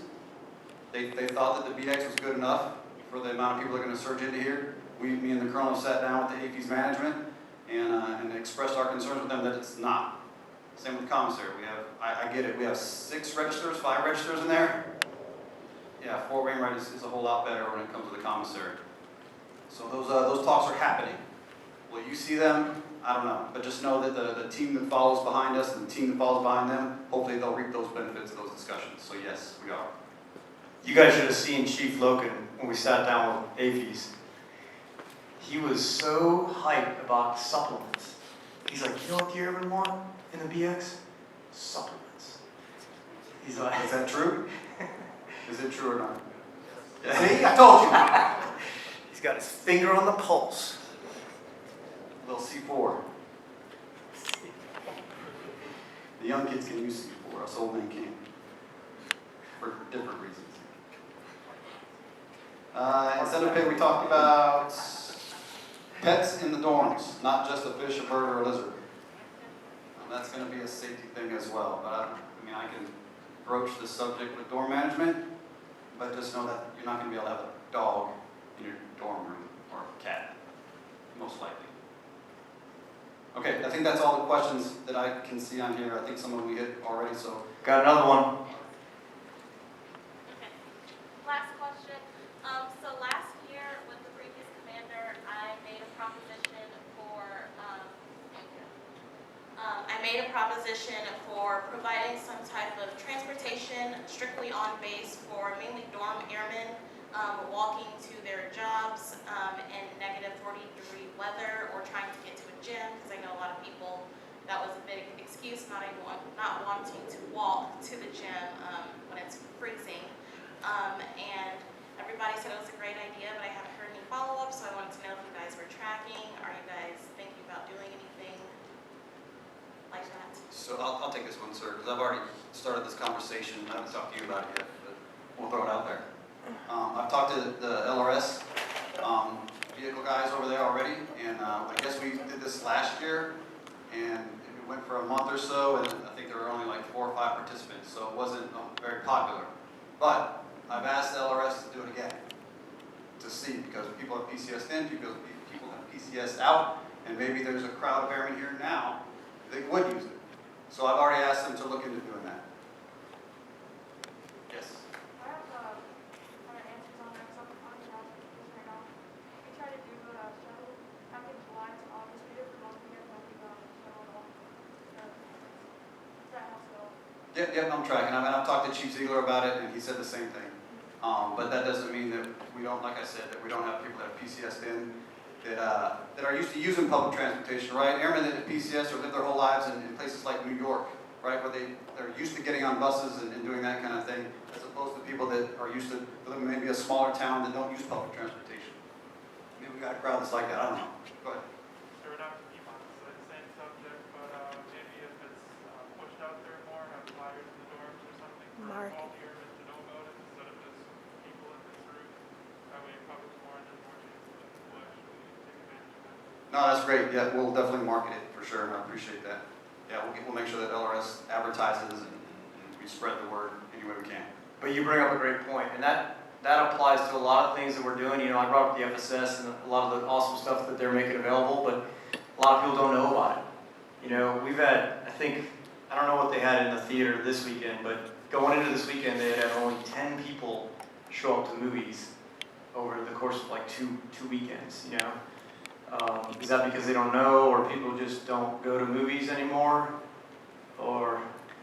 They thought that the BX was good enough for the amount of people that are going to surge into here. Me and the colonel sat down with the AP's management and expressed our concerns with them that it's not. Same with the commissary. I get it. We have 5 registers in there. Yeah, Fort Wainwright is a whole lot better when it comes to the commissary. So those talks are happening. Will you see them? I don't know. But just know that the team that follows behind us and the team that follows behind them, hopefully they'll reap those benefits of those discussions. So yes, we are. You guys should have seen Chief Lokken when we sat down with AFES. He was so hyped about supplements. He's like, you know what the airmen want in the BX? Supplements. He's like, Is that true? Is it true or not? See, I told you. he's got his finger on the pulse. Little C4. The young kids can use C4, us old men can't. For different reasons. Incentive pay, we talked about pets in the dorms, not just a fish, a bird, or a lizard. That's going to be a safety thing as well. But I can broach the subject with dorm management, but just know that you're not going to be able to have a dog in your dorm room or a cat, most likely. Okay, I think that's all the questions that I can see on here. I think some of them we hit already, so. Got another one. Okay. Last question. So last year with the previous commander, I made a proposition for providing some type of transportation strictly on base for mainly dorm airmen walking to their jobs in negative 40-degree weather or trying to get to a gym, because I know a lot of people, that was a big excuse, not wanting to walk to the gym when it's freezing. And everybody said it was a great idea, but I haven't heard any follow-up, so I wanted to know if you guys were tracking. Are you guys thinking about doing anything like that? So I'll take this one, sir, because I've already started this conversation. I haven't talked to you about it yet, but we'll throw it out there. I've talked to the LRS vehicle guys over there already, and I guess we did this last year, and it went for a month or so, and I think there were only like 4 or 5 participants, so it wasn't very popular. But I've asked the LRS to do it again, to see, because people have PCS in, people have PCS out, and maybe there's a crowd of airmen here now that would use it. So I've already asked them to look into doing that. Yes? I have kind of answers on that, because I'm in house right now. We try to do shuttle back in July to August. We did for most years, but we shuttle at all. Does that help at all? Yep, I'm tracking. I've talked to Chief Ziegler about it, and he said the same thing. But that doesn't mean that we don't, like I said, that we don't have people that have PCS in, that are used to using public transportation, right? Airmen that have PCS or live their whole lives in places like New York, right, where they're used to getting on buses and doing that kind of thing, as opposed to people that are used to living maybe a smaller town that don't use public transportation. Maybe we got a crowd that's like that. I don't know. Go ahead. We're not to keep on the same subject, but maybe if it's pushed out there more, have flyers in the dorms or something for all the airmen to know about it instead of just people in this room. That way it covers more and there's more chance that people will actually take advantage of it. No, that's great. Yeah, we'll definitely market it for sure, and I appreciate that. Yeah, we'll make sure that LRS advertises and we spread the word any way we can. But you bring up a great point, and that applies to a lot of things that we're doing. You know, I brought up the FSS and a lot of the awesome stuff that they're making available, but a lot of people don't know about it. You know, we've had, I don't know what they had in the theater this weekend, but going into this weekend, they had only 10 people show up to movies over the course of like two weekends, you know. Is that because they don't know, or people just don't go to movies anymore? Or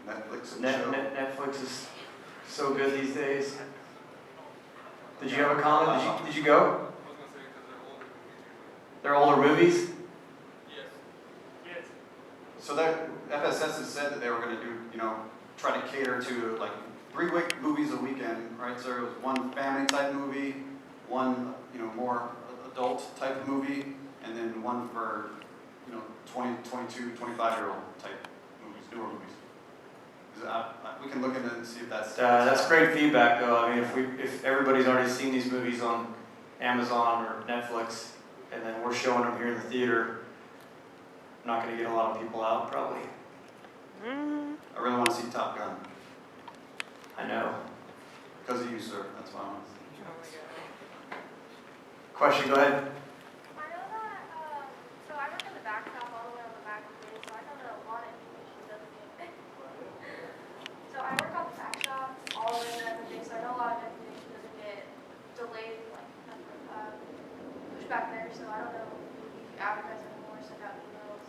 Netflix is so good these days. Did you have a comment? Did you go? I was going to say because They're older movies? Yes. Yes. So that FSS has said that they were going to do, you know, try to cater to like 3 movies a weekend, right? So it was one family type movie, one, you know, more adult type of movie, and then one for, you know, 20, 22, 25-year-old type movies, newer movies. We can look into it and see if that's great feedback, though. I mean, if everybody's already seen these movies on Amazon or Netflix, and then we're showing them here in the theater, I'm not going to get a lot of people out, probably. I really want to see Top Gun. I know. Because of you, sir. That's why I want to see. Question, go ahead. I know that, so I work in the back shop all the way on the back of the day, so I know that a lot of information doesn't get. So I work on the back shop all the way on the day, so I know a lot of information doesn't get delayed, like pushed back there. So I don't know if you advertise anymore, send out emails.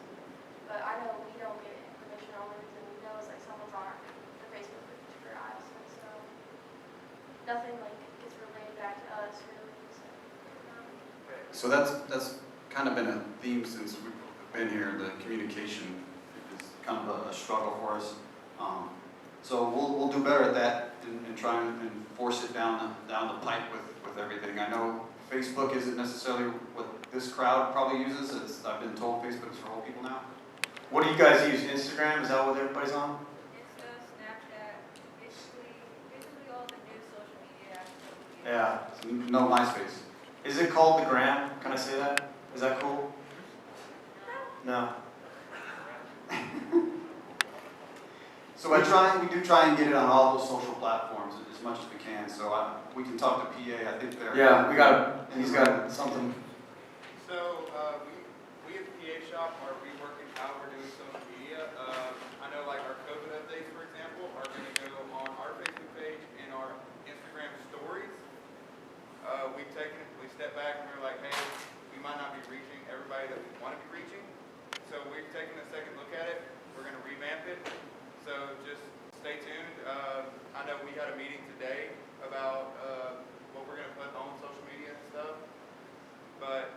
So that's kind of been a theme since we've been here. The communication is kind of a struggle for us. So we'll do better at that and try and force it down the pipe with everything. I know Facebook isn't necessarily what this crowd probably uses. I've been told Facebook is for old people now. What do you guys use? Instagram? Is that what everybody's on? Insta, Snapchat, basically all the new social media apps. Yeah. So no MySpace. Is it called the Gram? Can I say that? Is that cool? No. So we do try and get it on all those social platforms as much as we can. So we can talk to PA. I think they're he's got something. So we at PA Shop are reworking how we're doing social media. I know like our COVID updates, for example, are going to go on our Facebook page and our Instagram stories. We stepped back and we were like, hey, we might not be reaching everybody that we want to be reaching. So we've taken a second look at it. We're going to revamp it. So just stay tuned. I know we had a meeting today about what we're going to put on social media and stuff. But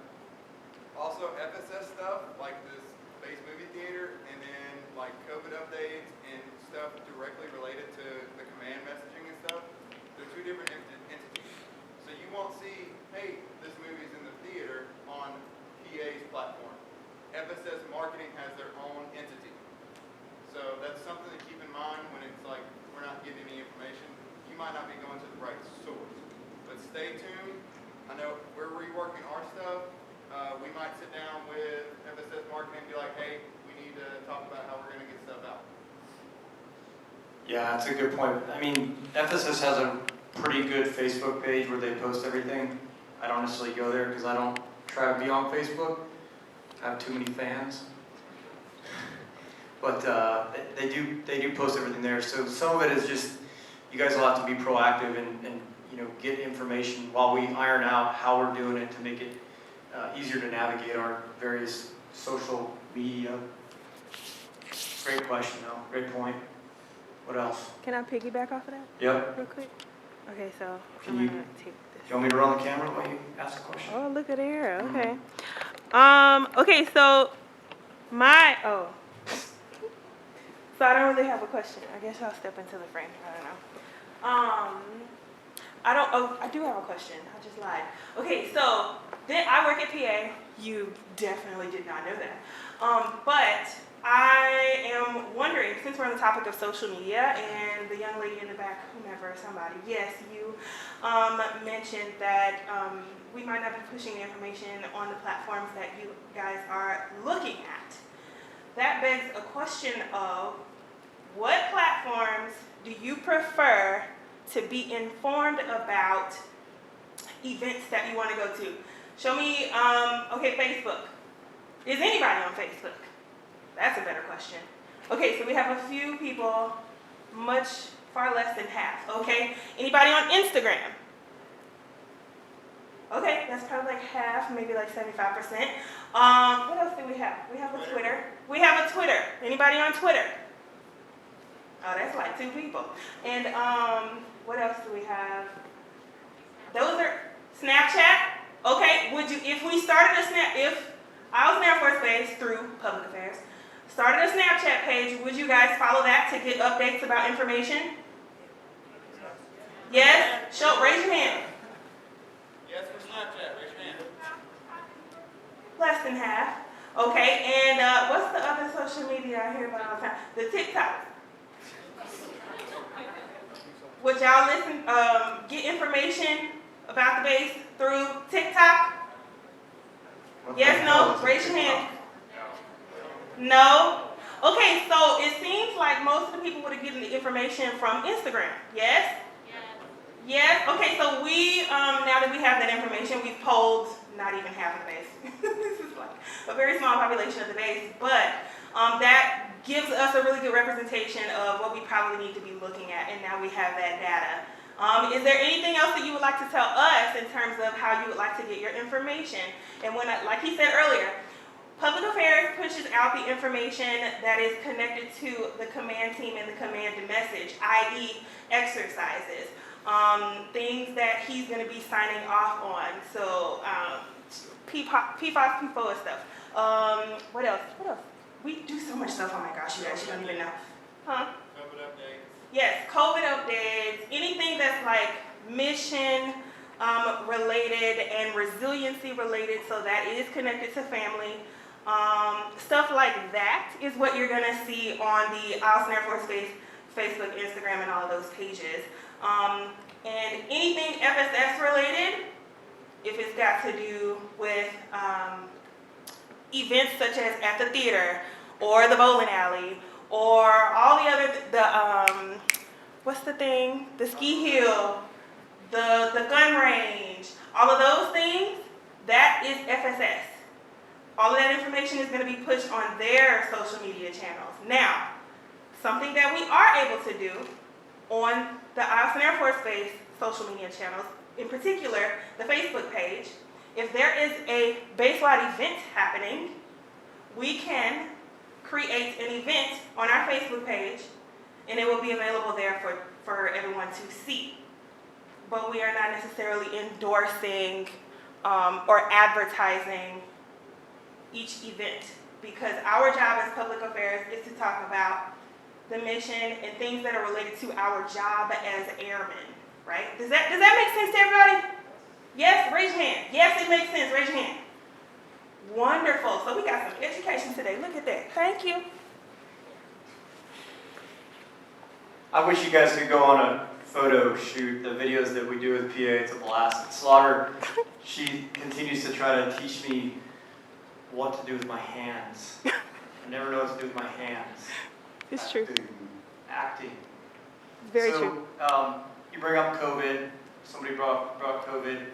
also FSS stuff, like this space movie theater, and then like COVID updates and stuff directly related to the command messaging and stuff. They're two different entities. So you won't see, hey, this movie's in the theater on PA's platform. FSS Marketing has their own entity. So that's something to keep in mind when it's like we're not getting any information. You might not be going to the right source. But stay tuned. I know we're reworking our stuff. We might sit down with FSS Marketing and be like, hey, we need to talk about how we're going to get stuff out. Yeah, that's a good point. I mean, FSS has a pretty good Facebook page where they post everything. I don't necessarily go there because I don't try to be on Facebook. I have too many fans. But they do post everything there. So some of it is just, you guys will have to be proactive and get information while we iron out how we're doing it to make it easier to navigate our various social media. Great question though, great point. What else? Can I piggyback off of that? Yep. Real quick? Okay, so Can I'm you- gonna take this. You want me to run the camera while you ask a question? Oh, look at there. Okay. Okay, so so I don't really have a question. I guess I'll step into the frame. I don't know. I do have a question. I just lied. Okay, so then I work at PA. You definitely did not know that. But I am wondering, since we're on the topic of social media, and the young lady in the back, whomever, somebody, yes, you mentioned that we might not be pushing the information on the platforms that you guys are looking at. That begs a question of what platforms do you prefer to be informed about events that you want to go to? Show me, okay, Facebook. Is anybody on Facebook? That's a better question. Okay, so we have a few people, far less than half, okay? Anybody on Instagram? Okay, that's probably like half, maybe like 75%. What else do we have? We have a Twitter. We have a Twitter. Anybody on Twitter? Oh, that's like 2 people. And what else do we have? Those are Snapchat. Okay, would you, if we started if I was in Air Force Base through Public Affairs, started a Snapchat page, would you guys follow that to get updates about information? Yes? Raise your hand. Yes, for Snapchat, raise your hand. Less than half. Okay, and what's the other social media I hear about all the time? The TikTok. Would y'all get information about the base through TikTok? Yes, no? Raise your hand. No? Okay, so it seems like most of the people would have gotten the information from Instagram. Yes? Yes? Okay, so we, now that we have that information, we've polled not even half of the base. This is like a very small population of the base, but that gives us a really good representation of what we probably need to be looking at, and now we have that data. Is there anything else that you would like to tell us in terms of how you would like to get your information? And when, like he said earlier, Public Affairs pushes out the information that is connected to the command team and the command message, i.e. exercises, things that he's going to be signing off on. So P5, P4 stuff. What else? We do so much stuff, oh my gosh, you guys, you don't even know. Huh? COVID updates. Yes, COVID updates, anything that's like mission related and resiliency related, so that is connected to family. Stuff like that is what you're gonna see on the Eielson Air Force Base Facebook, Instagram, and all of those pages. And anything FSS related, if it's got to do with events such as at the theater or the bowling alley or all the other, what's the thing? The ski hill, the gun range, all of those things, that is FSS. All of that information is going to be pushed on their social media channels. Now, something that we are able to do on the Eielson Air Force Base social media channels, in particular, the Facebook page, if there is a base-wide event happening, we can create an event on our Facebook page, and it will be available there for everyone to see. But we are not necessarily endorsing or advertising each event, because our job as public affairs is to talk about the mission and things that are related to our job as airmen, right? Does that make sense to everybody? Yes, raise your hand. Yes, it makes sense, raise your hand. Wonderful, so we got some education today, look at that, thank you. I wish you guys could go on a photo shoot, the videos that we do with PA, it's a blast. Slaughter, she continues to try to teach me what to do with my hands. I never know what to do with my hands. It's true. Acting. Very so, true. You bring up COVID, somebody brought COVID.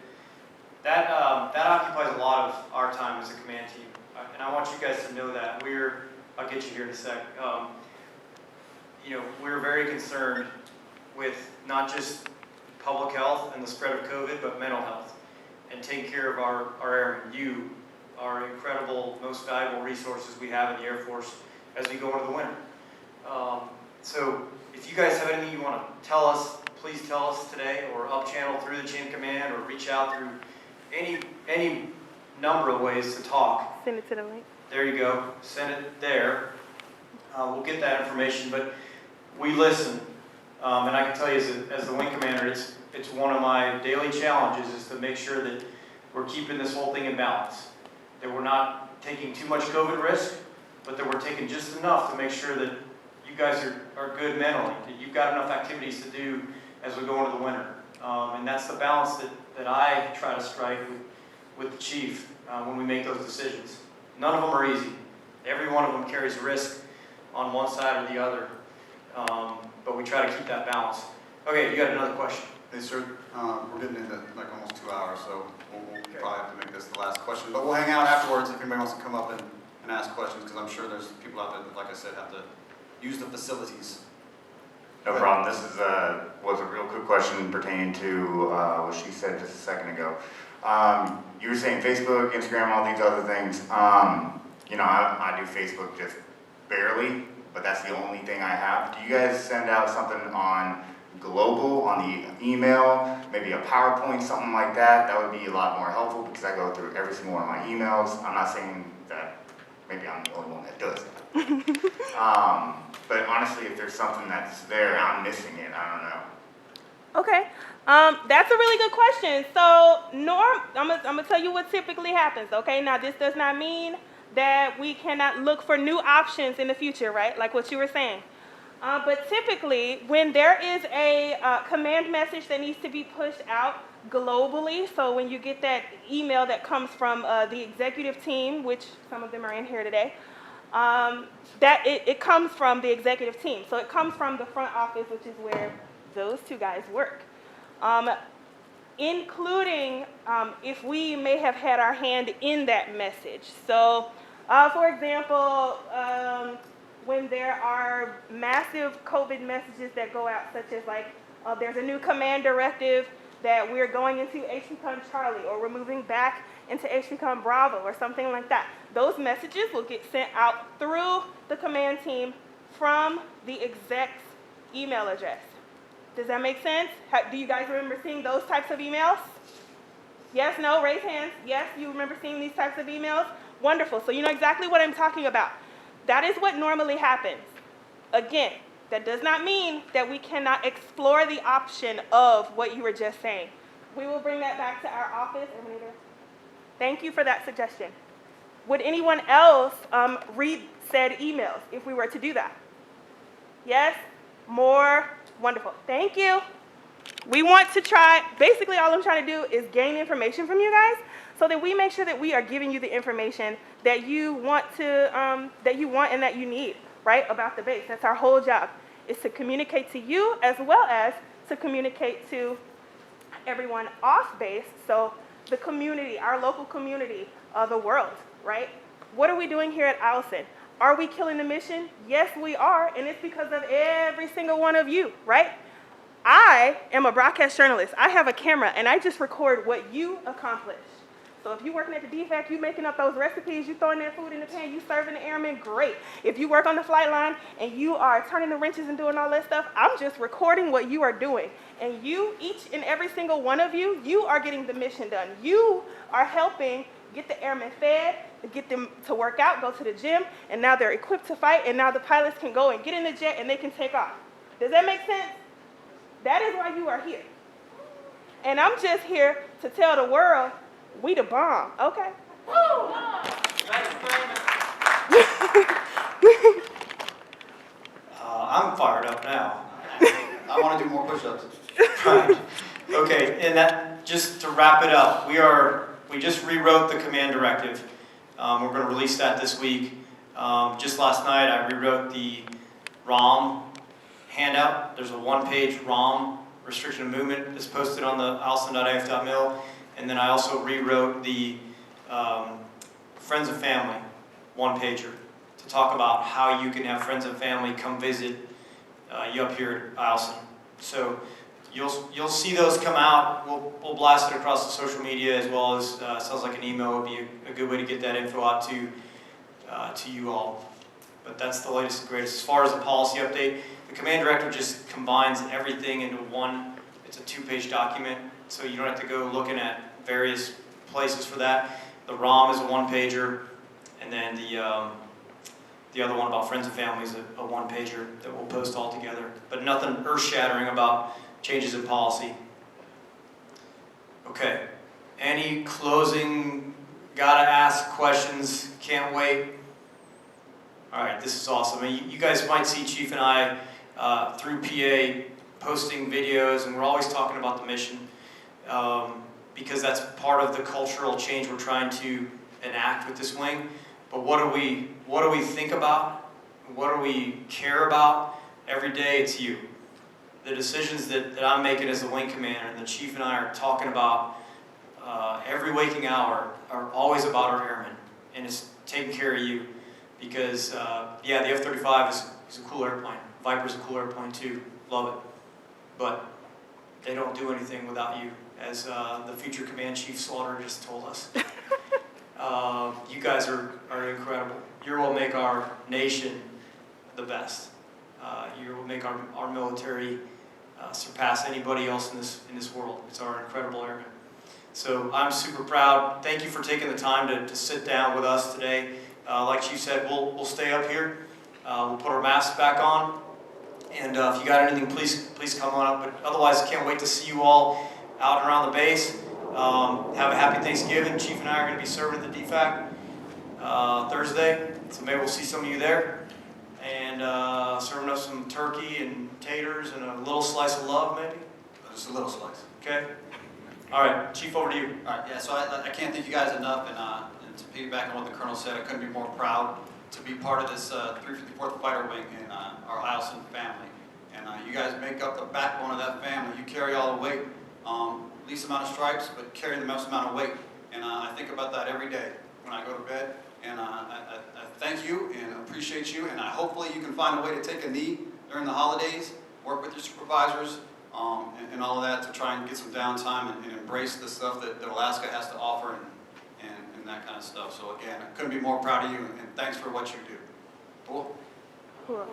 That occupies a lot of our time as a command team. And I want you guys to know that. I'll get you here in a sec. We're very concerned with not just public health and the spread of COVID, but mental health. And taking care of our airmen. You are incredible, most valuable resources we have in the Air Force as we go into the winter. So if you guys have anything you want to tell us, please tell us today, or up channel through the chain of command, or reach out through any number of ways to talk. Send it to the link. There you go. Send it there. We'll get that information, but we listen. And I can tell you as the wing commander, it's one of my daily challenges is to make sure that we're keeping this whole thing in balance. That we're not taking too much COVID risk, but that we're taking just enough to make sure that you guys are good mentally, that you've got enough activities to do as we go into the winter. And that's the balance that I try to strike with the chief when we make those decisions. None of them are easy. Every one of them carries risk on one side or the other, but we try to keep that balance. Okay, you got another question? Hey, sir, we're getting into like almost 2 hours, so we'll probably have to make this the last question. But we'll hang out afterwards if anybody wants to come up and ask questions, because I'm sure there's people out there that, like I said, have to use the facilities. No problem. This was a real quick question pertaining to what she said just a second ago. You were saying Facebook, Instagram, all these other things. I do Facebook just barely, but that's the only thing I have. Do you guys send out something on global, on the email, maybe a PowerPoint, something like that? That would be a lot more helpful because I go through every single one of my emails. I'm not saying that maybe I'm the only one that does that. But honestly, if there's something that's there, I'm missing it. I don't know. Okay, that's a really good question. So, I'm gonna tell you what typically happens. Okay, now this does not mean that we cannot look for new options in the future, right? Like what you were saying. But typically, when there is a command message that needs to be pushed out globally, so when you get that email that comes from the executive team, which some of them are in here today, that it comes from the executive team. So it comes from the front office, which is where those two guys work. Including if we may have had our hand in that message. So, for example, when there are massive COVID messages that go out, such as like, there's a new command directive that we're going into HCCOM Charlie, or we're moving back into HCCOM Bravo, or something like that. Those messages will get sent out through the command team from the exec's email address. Does that make sense? Do you guys remember seeing those types of emails? Yes, no, raise hands. Yes, you remember seeing these types of emails? Wonderful. So you know exactly what I'm talking about. That is what normally happens. Again, that does not mean that we cannot explore the option of what you were just saying. We will bring that back to our office. Thank you for that suggestion. Would anyone else read said emails if we were to do that? Yes? More? Wonderful. Thank you. We want to try, basically all I'm trying to do is gain information from you guys so that we make sure that we are giving you the information that you want and that you need, right, about the base. That's our whole job, is to communicate to you as well as to communicate to everyone off base, so the community, our local community, the world, right? What are we doing here at Eielson? Are we killing the mission? Yes, we are, and it's because of every single one of you, right? I am a broadcast journalist. I have a camera, and I just record what you accomplish. So if you're working at the DFAC, you making up those recipes, you throwing that food in the pan, you serving the airmen, great. If you work on the flight line and you are turning the wrenches and doing all that stuff, I'm just recording what you are doing. And you, each and every single one of you, you are getting the mission done. You are helping get the airmen fed, get them to work out, go to the gym, and now they're equipped to fight, and now the pilots can go and get in the jet and they can take off. Does that make sense? That is why you are here. And I'm just here to tell the world, we the bomb, okay? Woo! I'm fired up now. I want to do more push-ups. Okay, and that, just to wrap it up, we just rewrote the command directive. We're going to release that this week. Just last night, I rewrote the ROM handout. There's a one-page ROM, restriction of movement, that's posted on the eielson.af.mil. And then I also rewrote the friends and family one-pager to talk about how you can have friends and family come visit you up here at Eielson. So you'll see those come out. We'll blast it across the social media, as well as sounds like an email would be a good way to get that info out to you all. But that's the latest and greatest. As far as the policy update, the command directive just combines everything into one. It's a two-page document, so you don't have to go looking at various places for that. The ROM is a one-pager, and then the other one about friends and family is a one-pager that we'll post all together. But nothing earth-shattering about changes in policy. Okay, any closing, gotta ask questions, can't wait? All right, this is awesome. I mean, you guys might see Chief and I through PA posting videos, and we're always talking about the mission because that's part of the cultural change we're trying to enact with this wing. But what do we think about? What do we care about? Every day it's you. The decisions that I'm making as the wing commander and the Chief and I are talking about every waking hour are always about our airmen, and it's taking care of you. Because, yeah, the F-35 is a cool airplane. Viper's a cool airplane too. Love it. But they don't do anything without you, as the future Command Chief Slaughter just told us. You guys are incredible. You will make our nation the best. You will make our military surpass anybody else in this world. It's our incredible airmen. So I'm super proud. Thank you for taking the time to sit down with us today. Like Chief said, we'll stay up here. We'll put our masks back on. And if you got anything, please come on up. But otherwise, I can't wait to see you all out and around the base. Have a happy Thanksgiving. Chief and I are going to be serving at the DFAC Thursday. So maybe we'll see some of you there. And serving up some turkey and taters and a little slice of love, maybe? Just a little slice. Okay. All right, Chief, over to you. All right, yeah, so I can't thank you guys enough, and to piggyback on what the Colonel said, I couldn't be more proud to be part of this 354th Fighter Wing and our Eielson family. And you guys make up the backbone of that family. You carry all the weight, least amount of stripes, but carry the most amount of weight. And I think about that every day when I go to bed. And I thank you and appreciate you, and hopefully you can find a way to take a knee during the holidays, work with your supervisors, and all of that to try and get some downtime and embrace the stuff that Alaska has to offer and that kind of stuff. So again, I couldn't be more proud of you, and thanks for what you do. Cool? Cool.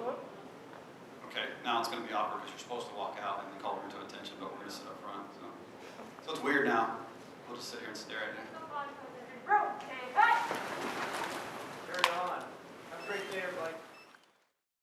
Okay, now it's going to be awkward because you're supposed to walk out and then call her to attention, but we're going to sit up front. So it's weird now. We'll just sit here and stare at you. Turn it on. Have a great day, everybody.